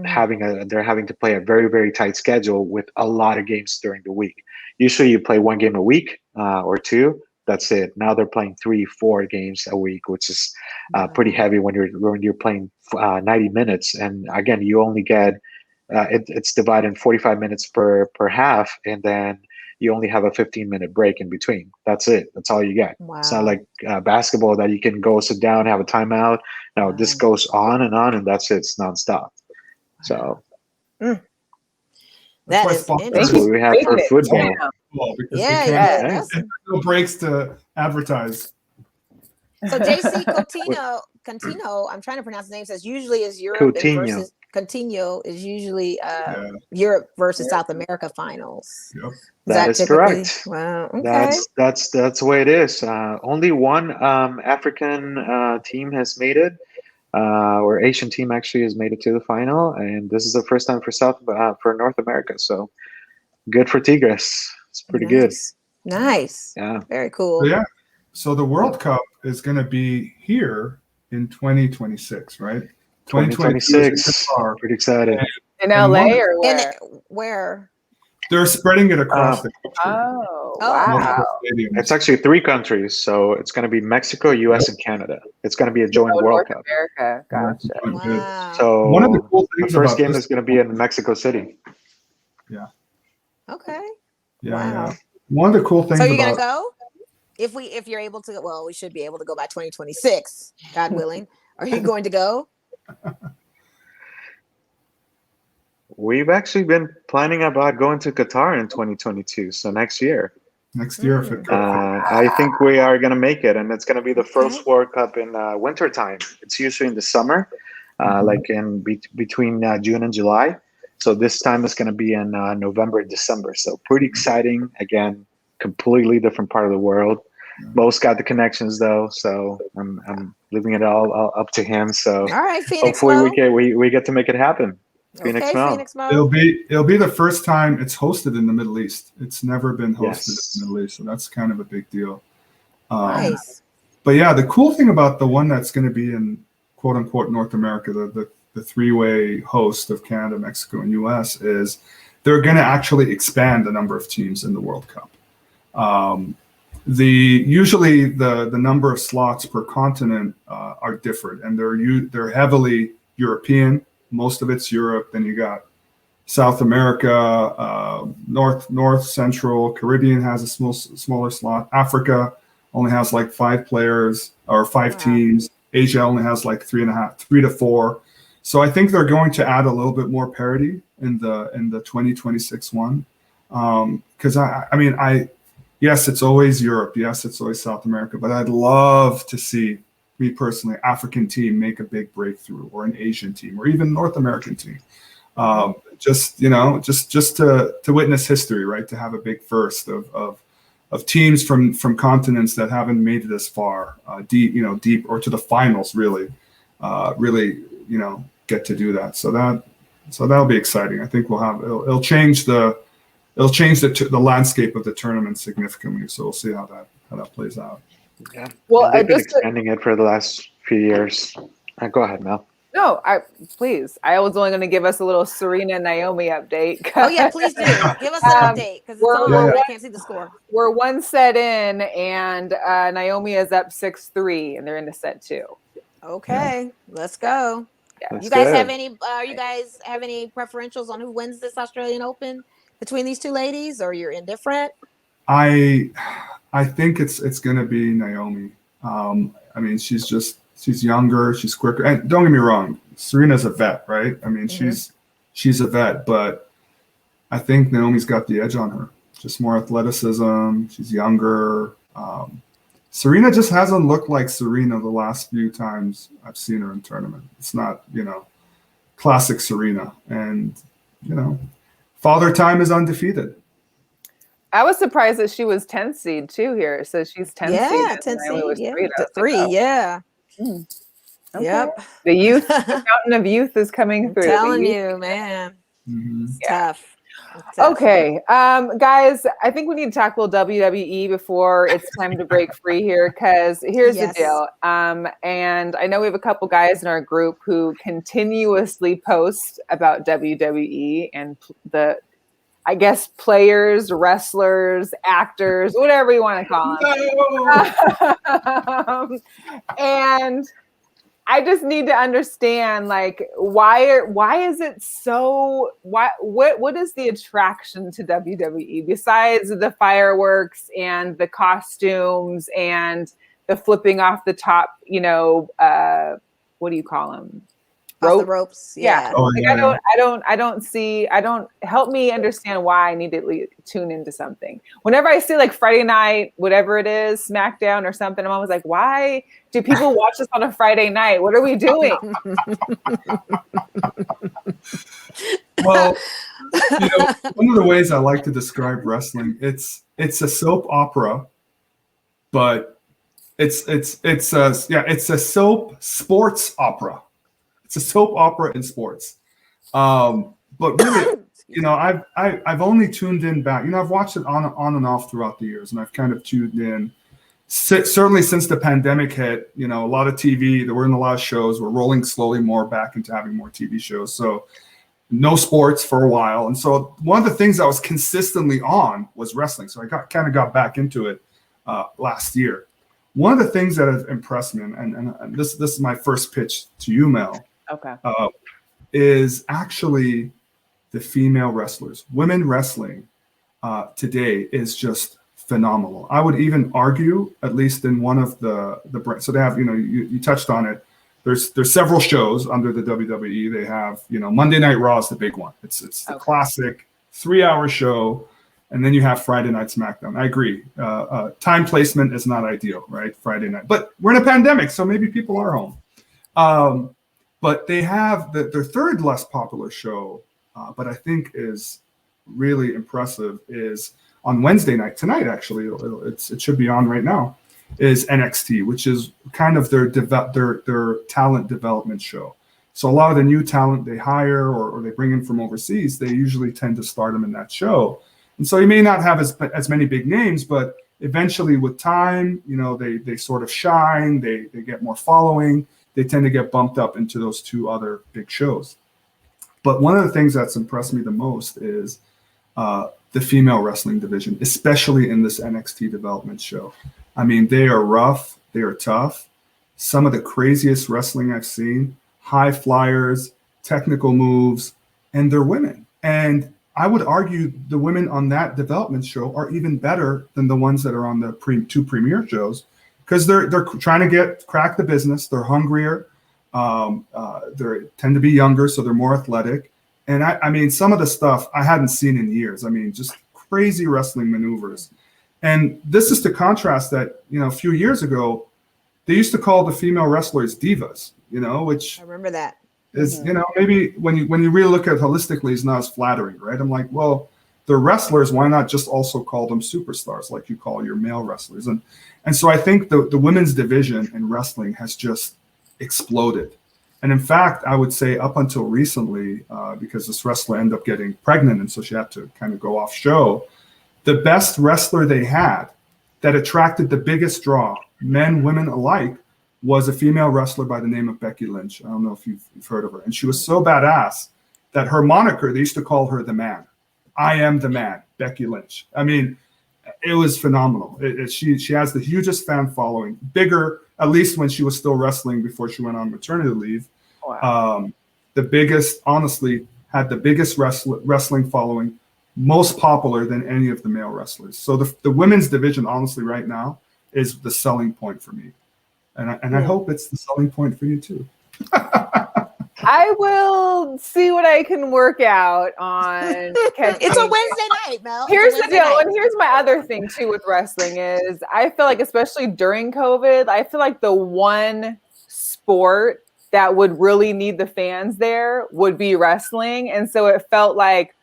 having to play a very, very tight schedule with a lot of games during the week. Usually you play 1 game a week or 2. That's it. Now they're playing 3-4 games a week, which is pretty heavy when you're playing 90 minutes. And again, you only get it's divided in 45 minutes per half, and then you only have a 15-minute break in between. That's it. That's all you get. Wow. It's not like basketball that you can go sit down, have a timeout. No, this goes on, and that's it. It's nonstop. So that is that's what we have for football. There's no breaks to advertise. So JC Coutinho, I'm trying to pronounce his name, says usually is Europe versus Coutinho is usually Europe versus South America finals. Yep. That is correct. Wow. Okay. That's the way it is. Only one African team has made it, or Asian team actually has made it to the final, and this is the first time for North America. So good for Tigres. It's pretty good. Nice. Yeah. Very cool. So, so the World Cup is going to be here in 2026, right? 2026. Pretty excited. In LA or where? Where? They're spreading it across the country. Oh, wow. It's actually 3 countries. So it's going to be Mexico, US, and Canada. It's going to be a joint World Cup. America. Gotcha. Wow. So one of the cool things the first game is going to be in Mexico City. Yeah. Okay. Yeah. One of the cool things. So you're going to go? If you're able to, well, we should be able to go by 2026, God willing. Are you going to go? We've actually been planning about going to Qatar in 2022, so next year. Next year, if it goes. I think we are going to make it, and it's going to be the first World Cup in winter time. It's usually in the summer, like in between June and July. So this time it's going to be in November and December. So pretty exciting. Again, completely different part of the world. Most got the connections though, so I'm leaving it all up to him. So all right, Phx hopefully Mo. we get to make it happen. Phx Mo. Phx Mo. It'll be the first time it's hosted in the Middle East. It's never been hosted in the Middle East, so that's kind of a big deal. Nice. But yeah, the cool thing about the one that's going to be in quote unquote North America, the three-way host of Canada, Mexico, and US, is they're going to actually expand the number of teams in the World Cup. Usually the number of slots per continent are different, and they're heavily European. Most of it's Europe. Then you got South America, North Central, Caribbean has a smaller slot. Africa only has like 5 players or 5 teams. Asia only has like 3 to 4. So I think they're going to add a little bit more parity in the 2026 one. Because yes, it's always Europe. Yes, it's always South America. But I'd love to see, me personally, African team make a big breakthrough, or an Asian team, or even North American team. Just to witness history, right? To have a big first of teams from continents that haven't made it as far, deep or to the finals, really get to do that. So that'll be exciting. I think it'll change the landscape of the tournament significantly. So we'll see how that plays out. Yeah. Well, they've been expanding it for the last few years. Go ahead, Mel. No, please. I was only going to give us a little Serena and Naomi update. Oh yeah, please do. Give us an update, because I can't see the score. We're 1 set in, and Naomi is up 6-3, and they're into set 2. Okay, let's go. Yeah. You guys have any? You guys have any preferentials on who wins this Australian Open between these two ladies, or you're indifferent? I think it's going to be Naomi. She's younger, she's quicker, and don't get me wrong, Serena's a vet, right? I mean, she's a vet, but I think Naomi's got the edge on her. Just more athleticism. She's younger. Serena just hasn't looked like Serena the last few times I've seen her in tournament. It's not, classic Serena. And, Father Time is undefeated. I was surprised that she was 10th seed too here. So she's 10th seed. Yeah, 10th seed. Yeah, 3. Yeah. Okay. Yep. The youth, the fountain of youth is coming through. I'm telling you, man. It's tough. Okay, guys, I think we need to talk a little WWE before it's time to break free here, because here's the deal. And I know we have a couple guys in our group who continuously post about WWE and players, wrestlers, actors, whatever you want to call them. And I just need to understand, like, why is it so? What is the attraction to WWE besides the fireworks and the costumes and the flipping off the top? What do you call them? Off the ropes. Yeah. I don't help me understand why I need to tune into something. Whenever I see like Friday night, whatever it is, SmackDown or something, I'm always like, why do people watch this on a Friday night? What are we doing? Well, one of the ways I like to describe wrestling, it's a soap opera, but it's a soap sports opera. It's a soap opera in sports. But really, I've only tuned in back. I've watched it on and off throughout the years, and I've kind of tuned in. Certainly since the pandemic hit, a lot of TV, there weren't a lot of shows. We're rolling slowly more back into having more TV shows. So no sports for a while. And so one of the things I was consistently on was wrestling. So I kind of got back into it last year. One of the things that has impressed me, and this is my first pitch to you, Mel. Okay. Is actually the female wrestlers. Women wrestling today is just phenomenal. I would even argue, at least in one of the brands. So they have, you touched on it. There's several shows under the WWE. They have, Monday Night Raw is the big one. It's the classic 3-hour show. And then you have Friday Night SmackDown. I agree. Time placement is not ideal, right? Friday night. But we're in a pandemic, so maybe people are home. But they have their third less popular show, but I think is really impressive, is on Wednesday night. Tonight, actually. It should be on right now. is NXT, which is kind of their talent development show. So a lot of the new talent they hire or they bring in from overseas, they usually tend to start them in that show. And so you may not have as many big names, but eventually with time, they sort of shine, they get more following, they tend to get bumped up into those two other big shows. But one of the things that's impressed me the most is the female wrestling division, especially in this NXT development show. I mean, they are rough, they are tough. Some of the craziest wrestling I've seen, high flyers, technical moves, and they're women. And I would argue the women on that development show are even better than the ones that are on the two premier shows, because they're trying to crack the business. They're hungrier. They tend to be younger, so they're more athletic. And I mean, some of the stuff I hadn't seen in years. I mean, just crazy wrestling maneuvers. And this is to contrast that, a few years ago, they used to call the female wrestlers divas, which I remember that. Is, maybe when you really look at it holistically, it's not as flattering, right? I'm like, well, they're wrestlers. Why not just also call them superstars like you call your male wrestlers? And so I think the women's division in wrestling has just exploded. And in fact, I would say up until recently, because this wrestler ended up getting pregnant, and so she had to kind of go off show, the best wrestler they had that attracted the biggest draw, men, women alike, was a female wrestler by the name of Becky Lynch. I don't know if you've heard of her. And she was so badass that her moniker, they used to call her the man. I am the man, Becky Lynch. I mean, it was phenomenal. She has the hugest fan following, bigger, at least when she was still wrestling before she went on maternity leave. Wow. The biggest, honestly, had the biggest wrestling following, most popular than any of the male wrestlers. So the women's division, honestly, right now, is the selling point for me. And I hope it's the selling point for you too. I will see what I can work out on. It's a Wednesday night, Mel. Here's the deal, and here's my other thing too with wrestling is I feel like, especially during COVID, I feel like the one sport that would really need the fans there would be wrestling. And so it felt like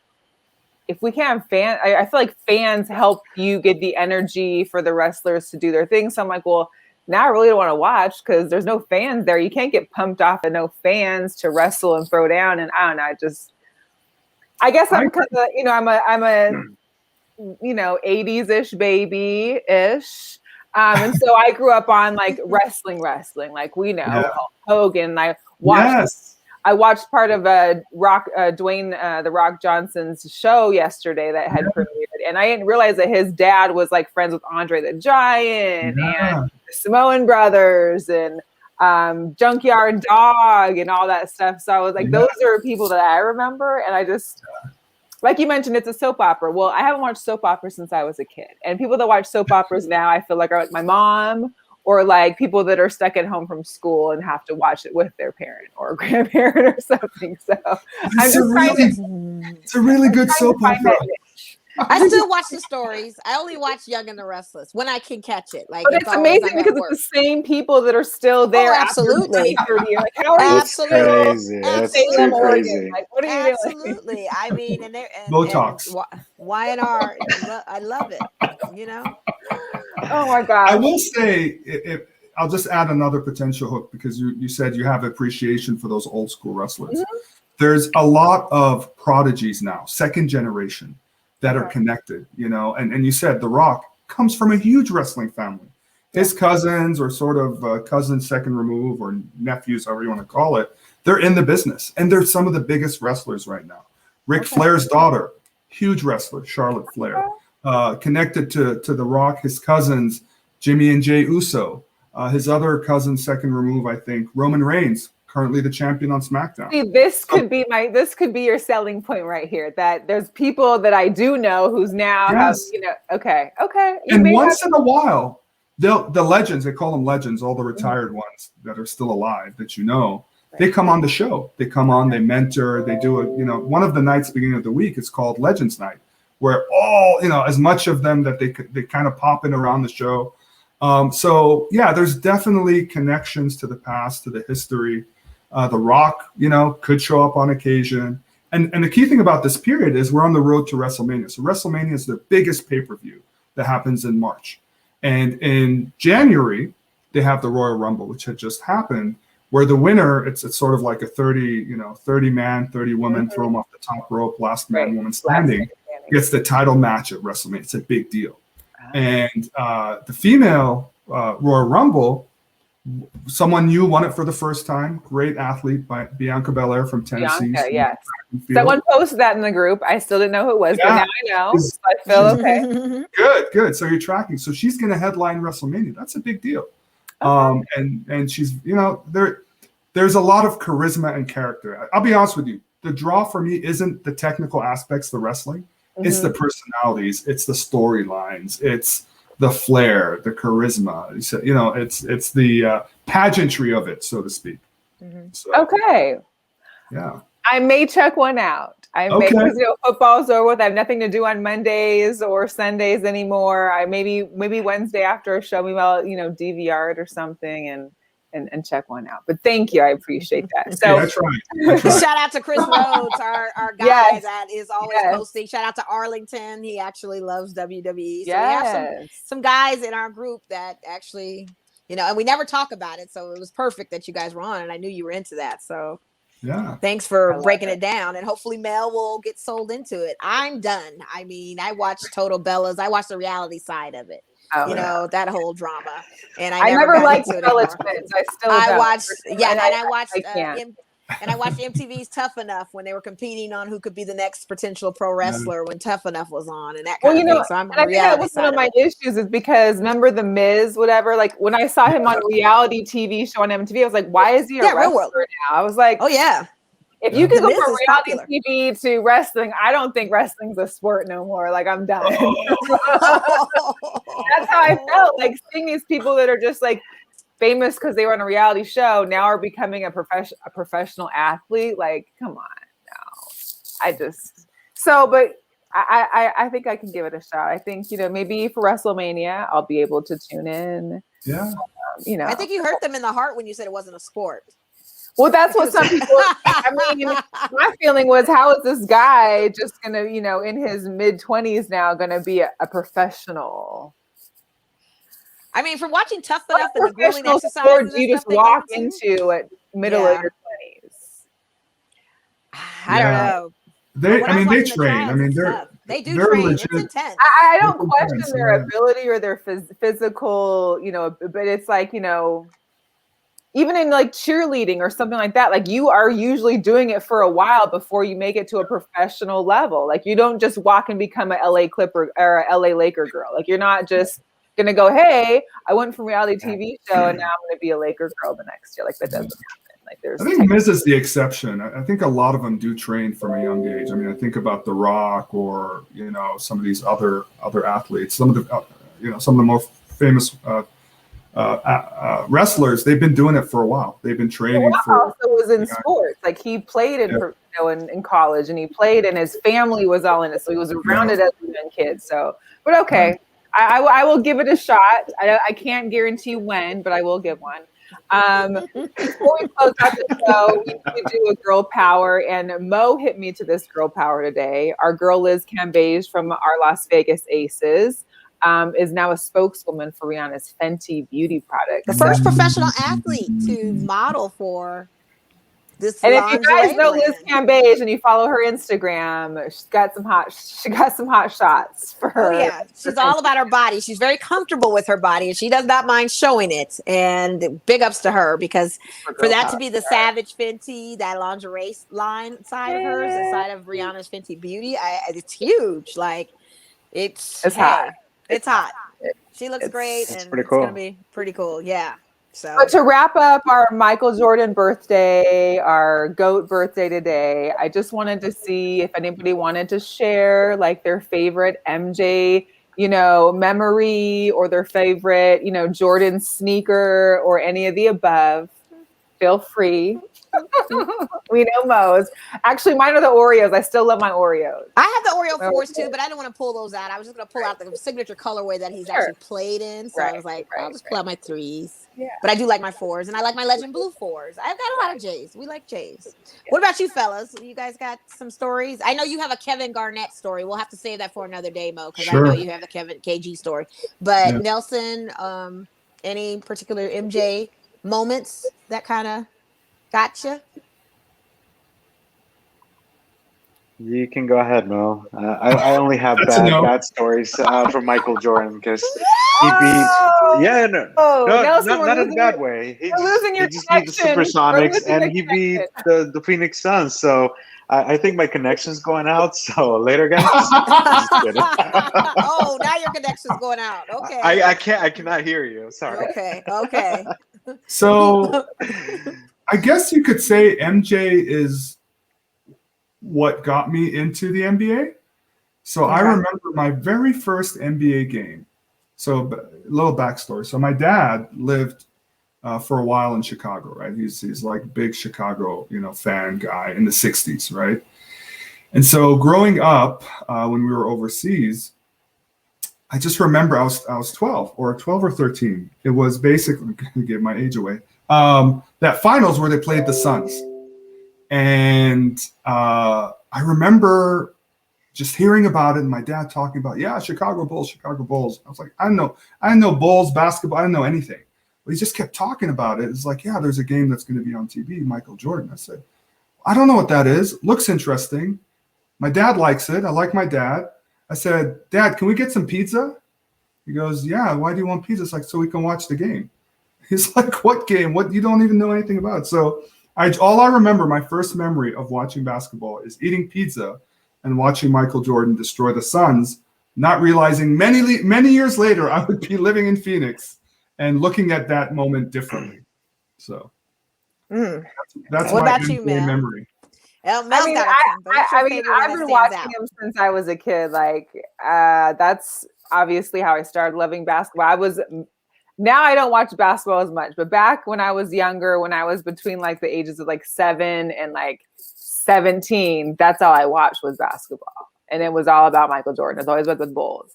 if we can't have I feel like fans help you get the energy for the wrestlers to do their thing. So I'm like, well, now I really don't want to watch because there's no fans there. You can't get pumped off and no fans to wrestle and throw down. And I don't know, I guess I'm because I'm a 80s-ish baby-ish. And so I grew up on like wrestling, like we know Hulk Hogan. I watched part of Dwayne The Rock Johnson's show yesterday that had premiered, and I didn't realize that his dad was like friends with Andre the Giant and the Samoan Brothers and Junkyard Dog and all that stuff. So I was like, those are people that I remember, and I just like you mentioned, it's a soap opera. Well, I haven't watched soap operas since I was a kid, and people that watch soap operas now, I feel like are like my mom. Or like people that are stuck at home from school and have to watch it with their parent or grandparent or something. So it's a really good soap opera. I still watch the stories. I only watch Young and the Restless when I can catch it. Like, but it's amazing because it's the same people that are still there. Oh, absolutely. Like, how are absolutely. you Crazy. That's too crazy. Like, what are you doing? Absolutely. I mean, and Botox. Y&R. I love it. Oh my God. I will say, I'll just add another potential hook because you said you have appreciation for those old school wrestlers. Mm-hmm. There's a lot of prodigies now, second generation, that are connected, and you said The Rock comes from a huge wrestling family. His cousins or sort of cousins second remove or nephews, however you want to call it, they're in the business. And they're some of the biggest wrestlers right now. Ric Flair's daughter, huge wrestler, Charlotte Flair, connected to The Rock, his cousins, Jimmy and Jay Uso, his other cousin second remove, I think, Roman Reigns, currently the champion on SmackDown. See, this could be your selling point right here. That there's people that I do know who's now have, okay. And once in a while, the legends, they call them legends, all the retired ones that are still alive that they come on the show. They come on, they mentor, they do one of the nights beginning of the week is called Legends Night, where all, as much of them that they kind of pop in around the show. So there's definitely connections to the past, to the history. The Rock, could show up on occasion. And the key thing about this period is we're on the road to WrestleMania. So WrestleMania is the biggest pay-per-view that happens in March. And in January, they have the Royal Rumble, which had just happened, where the winner, it's sort of like a 30 man, 30 women, throw them off the top rope, last man, woman standing, gets the title match at WrestleMania. It's a big deal. And the female Royal Rumble, someone new won it for the first time. Great athlete, by Bianca Belair from Tennessee. Yes. Someone posted that in the group. I still didn't know who it was, but now I know. So I feel okay. Good. So you're tracking. So she's going to headline WrestleMania. That's a big deal. And she's, there's a lot of charisma and character. I'll be honest with you. The draw for me isn't the technical aspects, the wrestling. It's the personalities. It's the storylines. It's the flair, the charisma. It's the pageantry of it, so to speak. So, okay. Yeah. I may check one out. Because football's over with. I have nothing to do on Mondays or Sundays anymore. I maybe Wednesday after a show, maybe I'll DVR it or something and check one out. But thank you, I appreciate that. So that's right. Shout out to Chris Rhodes, our guy that is always posting. Shout out to Arlington. He actually loves WWE. So we have some guys in our group that actually, and we never talk about it. So it was perfect that you guys were on, and I knew you were into that. So yeah, thanks for breaking it down, and hopefully Mel will get sold into it. I'm done. I mean, I watched Total Bellas. I watched the reality side of it. That whole drama, and I never liked the Bella Twins. I watched MTV's Tough Enough when they were competing on who could be the next potential pro wrestler when Tough Enough was on, and that kind of thing. So I'm I think that was one of my issues is because remember the Miz, whatever. Like when I saw him on a reality TV show on MTV, I was like, why is he a wrestler now? I was like, oh yeah. If you can go from reality TV to wrestling, I don't think wrestling's a sport no more. Like I'm done. That's how I felt. Like seeing these people that are just like famous because they were on a reality show now are becoming a professional athlete. Like, come on, no. But I think I can give it a shot. I think maybe for WrestleMania I'll be able to tune in. Yeah. I think you hurt them in the heart when you said it wasn't a sport. Well, that's what some people. I mean, my feeling was, how is this guy just gonna, in his mid-20s now, gonna be a professional? I mean, from watching Tough Enough and the grueling exercises, you just walk into at middle of your 20s. I don't know. They train. I mean, they do train. Legit. It's intense. I don't question their ability or their physical, but it's like, even in like cheerleading or something like that, like you are usually doing it for a while before you make it to a professional level. Like you don't just walk and become a LA Clipper or a LA Laker girl. Like you're not just going to go, hey, I went from reality TV show and now I'm going to be a Laker girl the next year. Like that doesn't happen. Like I think Miz is the exception. I think a lot of them do train from a young age. I mean, I think about The Rock or, some of these other athletes, some of the more famous wrestlers, they've been doing it for a while. They've been training also was in sports. Like he played in college, and he played, and his family was all in it, so he was around it as a young kid. So, but okay, I will give it a shot. I can't guarantee when, but I will give one. Before we close out the show, we do a girl power, and Mo hit me to this girl power today. Our girl Liz Cambage from our Las Vegas Aces. Is now a spokeswoman for Rihanna's Fenty beauty product. The first professional athlete to model for this. And if you guys know Liz Cambage and you follow her Instagram, she got some hot shots for her. Oh yeah, she's all about her body. She's very comfortable with her body, and she does not mind showing it. And big ups to her, because for that to be the Savage Fenty, that lingerie line side of hers, the side of Rihanna's Fenty beauty, it's huge. Like it's hot. It's hot. She looks great, and it's going to be pretty cool. Yeah. So, but to wrap up our Michael Jordan birthday, our GOAT birthday today, I just wanted to see if anybody wanted to share like their favorite MJ, memory, or their favorite, Jordan sneaker, or any of the above. Feel free. We know Mo's. Actually, mine are the Oreos. I still love my Oreos. I have the Oreo 4s too, but I don't want to pull those out. I was just going to pull out the signature colorway that he's actually played in. So I was like, I'll just pull out my 3s. Yeah. But I do like my 4s, and I like my Legend Blue 4s. I've got a lot of J's. We like J's. What about you fellas? You guys got some stories? I know you have a Kevin Garnett story. We'll have to save that for another day, Mo, because I know you have a Kevin KG story. But Nelson, any particular MJ moments that kind of gotcha? You can go ahead, Mo. I only have bad stories from Michael Jordan because he beat. Not in a bad way. He just beat the Supersonics and he beat the Phoenix Suns. So I think my connection's going out. So later, guys. Oh, now your connection's going out. Okay. I cannot hear you. Sorry. Okay. So I guess you could say MJ is what got me into the NBA. So I remember my very first NBA game. So a little backstory. So my dad lived for a while in Chicago, right? He's like big Chicago, fan guy in the 60s, right? And so growing up, when we were overseas, I just remember I was 12 or 13. It was basically, I'm gonna give my age away. That finals where they played the Suns. And I remember just hearing about it and my dad talking about, Chicago Bulls. I was like, I know Bulls basketball. I didn't know anything. But he just kept talking about it. It's like, there's a game that's going to be on TV, Michael Jordan. I said, I don't know what that is. Looks interesting. My dad likes it. I like my dad. I said, Dad, can we get some pizza? He goes, yeah, why do you want pizza? It's like, so we can watch the game. He's like, what game? What? You don't even know anything about it. So all I remember, my first memory of watching basketball is eating pizza and watching Michael Jordan destroy the Suns, not realizing many years later I would be living in Phoenix and looking at that moment differently. So that's what my about you, Mel? memory. I've been watching him since I was a kid. Like that's obviously how I started loving basketball. Now I don't watch basketball as much, but back when I was younger, when I was between like the ages of like 7 and like 17, that's all I watched was basketball. And it was all about Michael Jordan. It's always about the Bulls.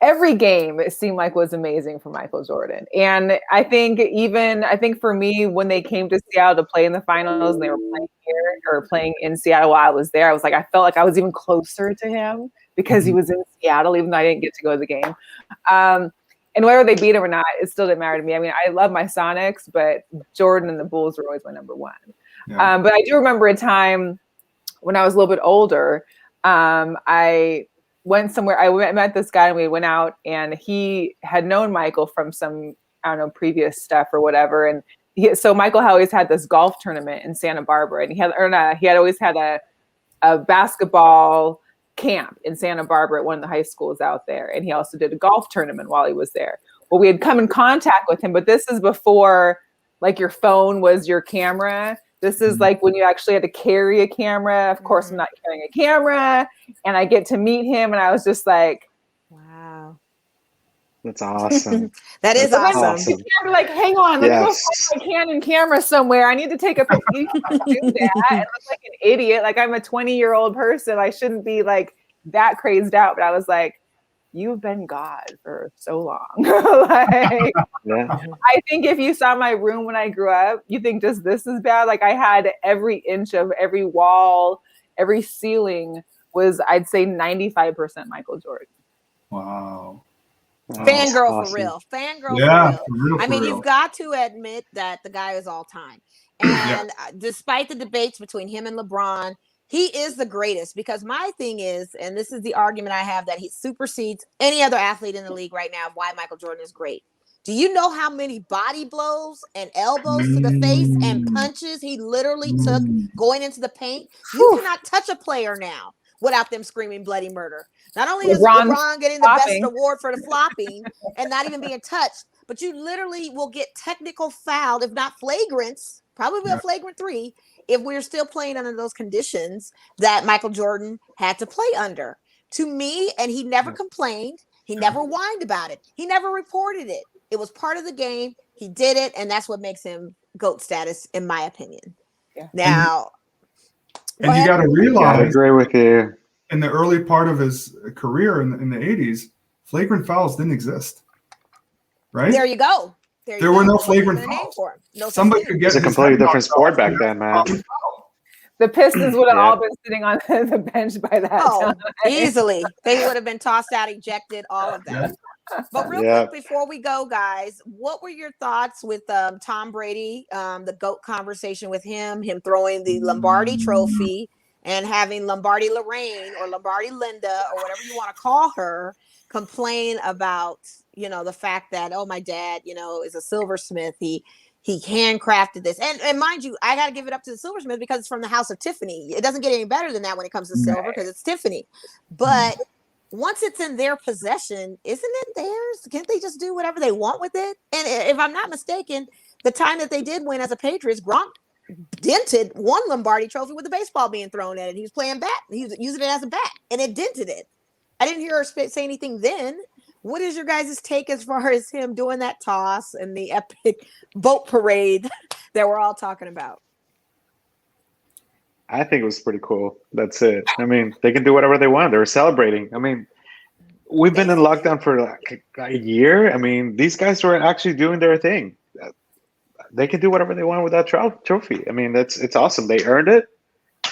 Every game it seemed like was amazing for Michael Jordan. And I think for me, when they came to Seattle to play in the finals and they were playing here or playing in Seattle while I was there, I felt like I was even closer to him because he was in Seattle, even though I didn't get to go to the game. And whether they beat him or not, it still didn't matter to me. I mean, I love my Sonics, but Jordan and the Bulls were always my number one. Yeah. But I do remember a time when I was a little bit older, I went somewhere. I met this guy and we went out and he had known Michael from some, previous stuff or whatever. And so Michael always had this golf tournament in Santa Barbara and he had always had a basketball camp in Santa Barbara at one of the high schools out there. And he also did a golf tournament while he was there. Well, we had come in contact with him, but this is before like your phone was your camera. This is like when you actually had to carry a camera. Of course, I'm not carrying a camera. And I get to meet him. And I was just like, wow. That's awesome. That's awesome. You can't be like, hang on, let me go find my Canon camera somewhere. I need to take a picture. You can't do that. I look like an idiot. Like I'm a 20-year-old person. I shouldn't be like that crazed out. But I was like, you've been God for so long. I think if you saw my room when I grew up, you think just this is bad. Like I had every inch of every wall, every ceiling was, I'd say 95% Michael Jordan. Wow. Fangirl awesome. For real. Fangirl for real. I mean, you've got to admit that the guy is all time. And despite the debates between him and LeBron, he is the greatest because my thing is, and this is the argument I have, that he supersedes any other athlete in the league right now of why Michael Jordan is great. Do you know how many body blows and elbows to the face and punches he literally took going into the paint? You cannot touch a player now without them screaming bloody murder. Not only is LeBron getting the best award for the flopping and not even being touched, but you literally will get technical fouled, if not flagrants, probably a flagrant 3, if we're still playing under those conditions that Michael Jordan had to play under. To me, and he never complained. He never whined about it. He never reported it. It was part of the game. He did it, and that's what makes him GOAT status, in my opinion. Yeah. Now, and you got to realize, I agree with you. In the early part of his career in the 80s, flagrant fouls didn't exist. Right? There you go. There were no flagrant fouls. No, somebody could get it's a completely different sport back then, man. The Pistons would have all been sitting on the bench by that time. Easily. They would have been tossed out, ejected, all of that. But real quick, before we go, guys, what were your thoughts with Tom Brady, the GOAT conversation with him throwing the Lombardi trophy and having Lombardi Lorraine or Lombardi Linda or whatever you want to call her complain about, the fact that, oh, my dad, is a silversmith. He handcrafted this. And mind you, I got to give it up to the silversmith because it's from the house of Tiffany. It doesn't get any better than that when it comes to silver because it's Tiffany. But once it's in their possession, isn't it theirs? Can't they just do whatever they want with it? And if I'm not mistaken, the time that they did win as a Patriots, Gronk dented one Lombardi trophy with the baseball being thrown at it. He was playing bat. He was using it as a bat, and it dented it. I didn't hear her say anything then. What is your guys' take as far as him doing that toss and the epic boat parade that we're all talking about? I think it was pretty cool. That's it. I mean, they can do whatever they want. They were celebrating. I mean, we've been in lockdown for like a year. I mean, these guys were actually doing their thing. They can do whatever they want with that trophy. I mean, it's awesome. They earned it.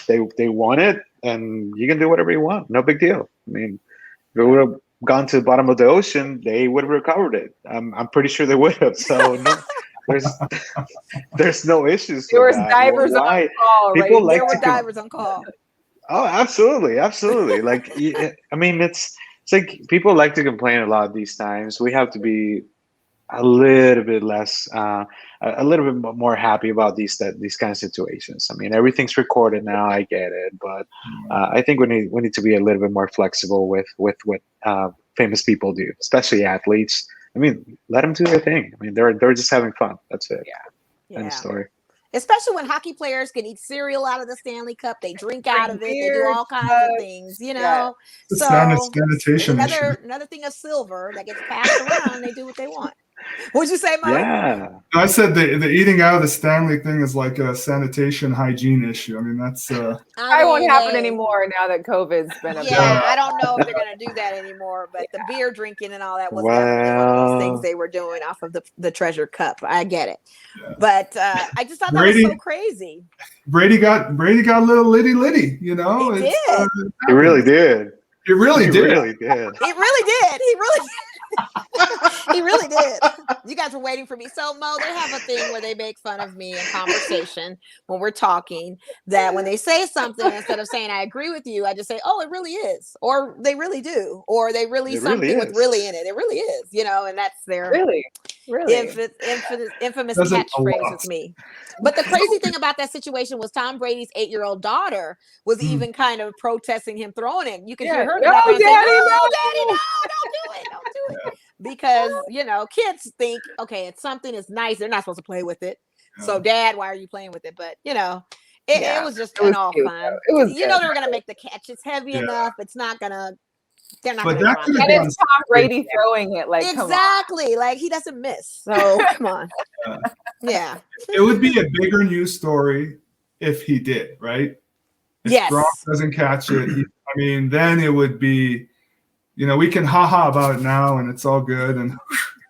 They won it, and you can do whatever you want. No big deal. I mean, if it would have gone to the bottom of the ocean, they would have recovered it. I'm pretty sure they would have. So there's no issues. There was divers on call, right? There were divers on call. Oh, absolutely. Like, I mean, it's like people like to complain a lot these times. We have to be a little bit less, a little bit more happy about these kind of situations. I mean, everything's recorded now. I get it, but I think we need to be a little bit more flexible with what famous people do, especially athletes. I mean, let them do their thing. I mean, they're just having fun. That's it. Yeah. End of story. Especially when hockey players can eat cereal out of the Stanley Cup, they drink out of it, they do all kinds of things, So sanitation another thing of silver that gets passed around, and they do what they want. What'd you say, Mike? Yeah. I said the eating out of the Stanley thing is like a sanitation hygiene issue. I mean, that's I won't happen anymore now that COVID's been a I don't know if they're going to do that anymore, but the beer drinking and all that was definitely one of those things they were doing off of the treasure cup. I get it. Yeah. But I just thought that was so crazy. Brady got a little litty, He did. He really did. He really did. He really did. He really did. You guys were waiting for me. So, Mo, they have a thing where they make fun of me in conversation when we're talking, that when they say something, instead of saying I agree with you, I just say, oh, it really is. Or they really do. Or they really something with really in it. It really is, and that's their really infamous catchphrase with me. But the crazy thing about that situation was Tom Brady's 8-year-old daughter was even kind of protesting him throwing it. You can hear her in the background saying, Daddy, no, don't do it. Because, kids think, okay, it's something that's nice. They're not supposed to play with it. So, Dad, why are you playing with it? But, it was just all fun. It was they were going to make the catch. It's heavy enough. It's not going to. They're not going to. And it's Tom Brady throwing it. Like, exactly. Like, he doesn't miss. So, come on. Yeah. It would be a bigger news story if he did, right? If Gronk doesn't catch it, then it would be, we can ha-ha about it now and it's all good. And,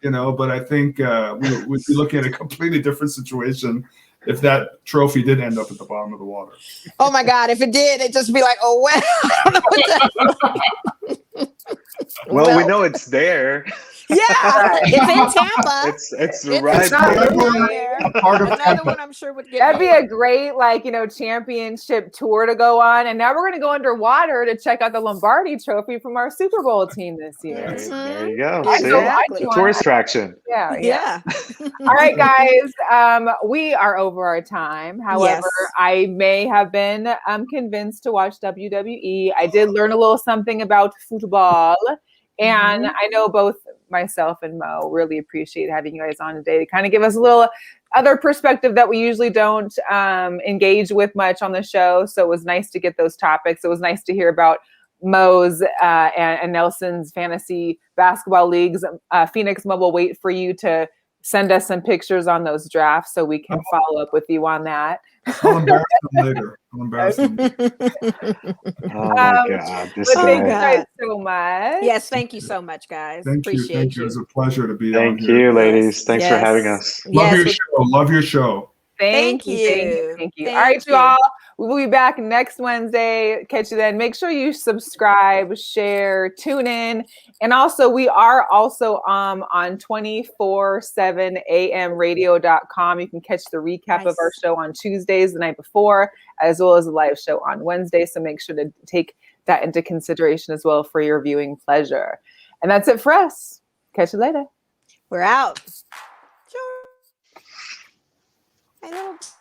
but I think we'd be looking at a completely different situation if that trophy did end up at the bottom of the water. Oh my God. If it did, it'd just be like, oh, well, I don't know what well, we know it's there. Yeah, it's in Tampa. It's right there. Another one I'm sure would get. That'd be a great, championship tour to go on. And now we're going to go underwater to check out the Lombardi Trophy from our Super Bowl team this year. There you go. Exactly. Tourist attraction. Yeah. All right, guys. We are over our time. However, I may have been convinced to watch WWE. I did learn a little something about football. And I know both myself and Mo really appreciate having you guys on today to kind of give us a little other perspective that we usually don't engage with much on the show. So it was nice to get those topics. It was nice to hear about Mo's and Nelson's fantasy basketball leagues. Phx Mo will wait for you to send us some pictures on those drafts so we can follow up with you on that. I'll embarrass them later. Oh my God. Thank you guys so much. Yes, thank you so much, guys. Thank Appreciate you. It was a pleasure to be on here. Thank you, ladies. Thanks for having us. Love your show. Thank you. All right, you all. We will be back next Wednesday. Catch you then. Make sure you subscribe, share, tune in. And also, we are also on 247amradio.com. You can catch the recap of our show on Tuesdays the night before, as well as the live show on Wednesday. So make sure to take that into consideration as well for your viewing pleasure. And that's it for us. Catch you later. We're out. Sure. I don't.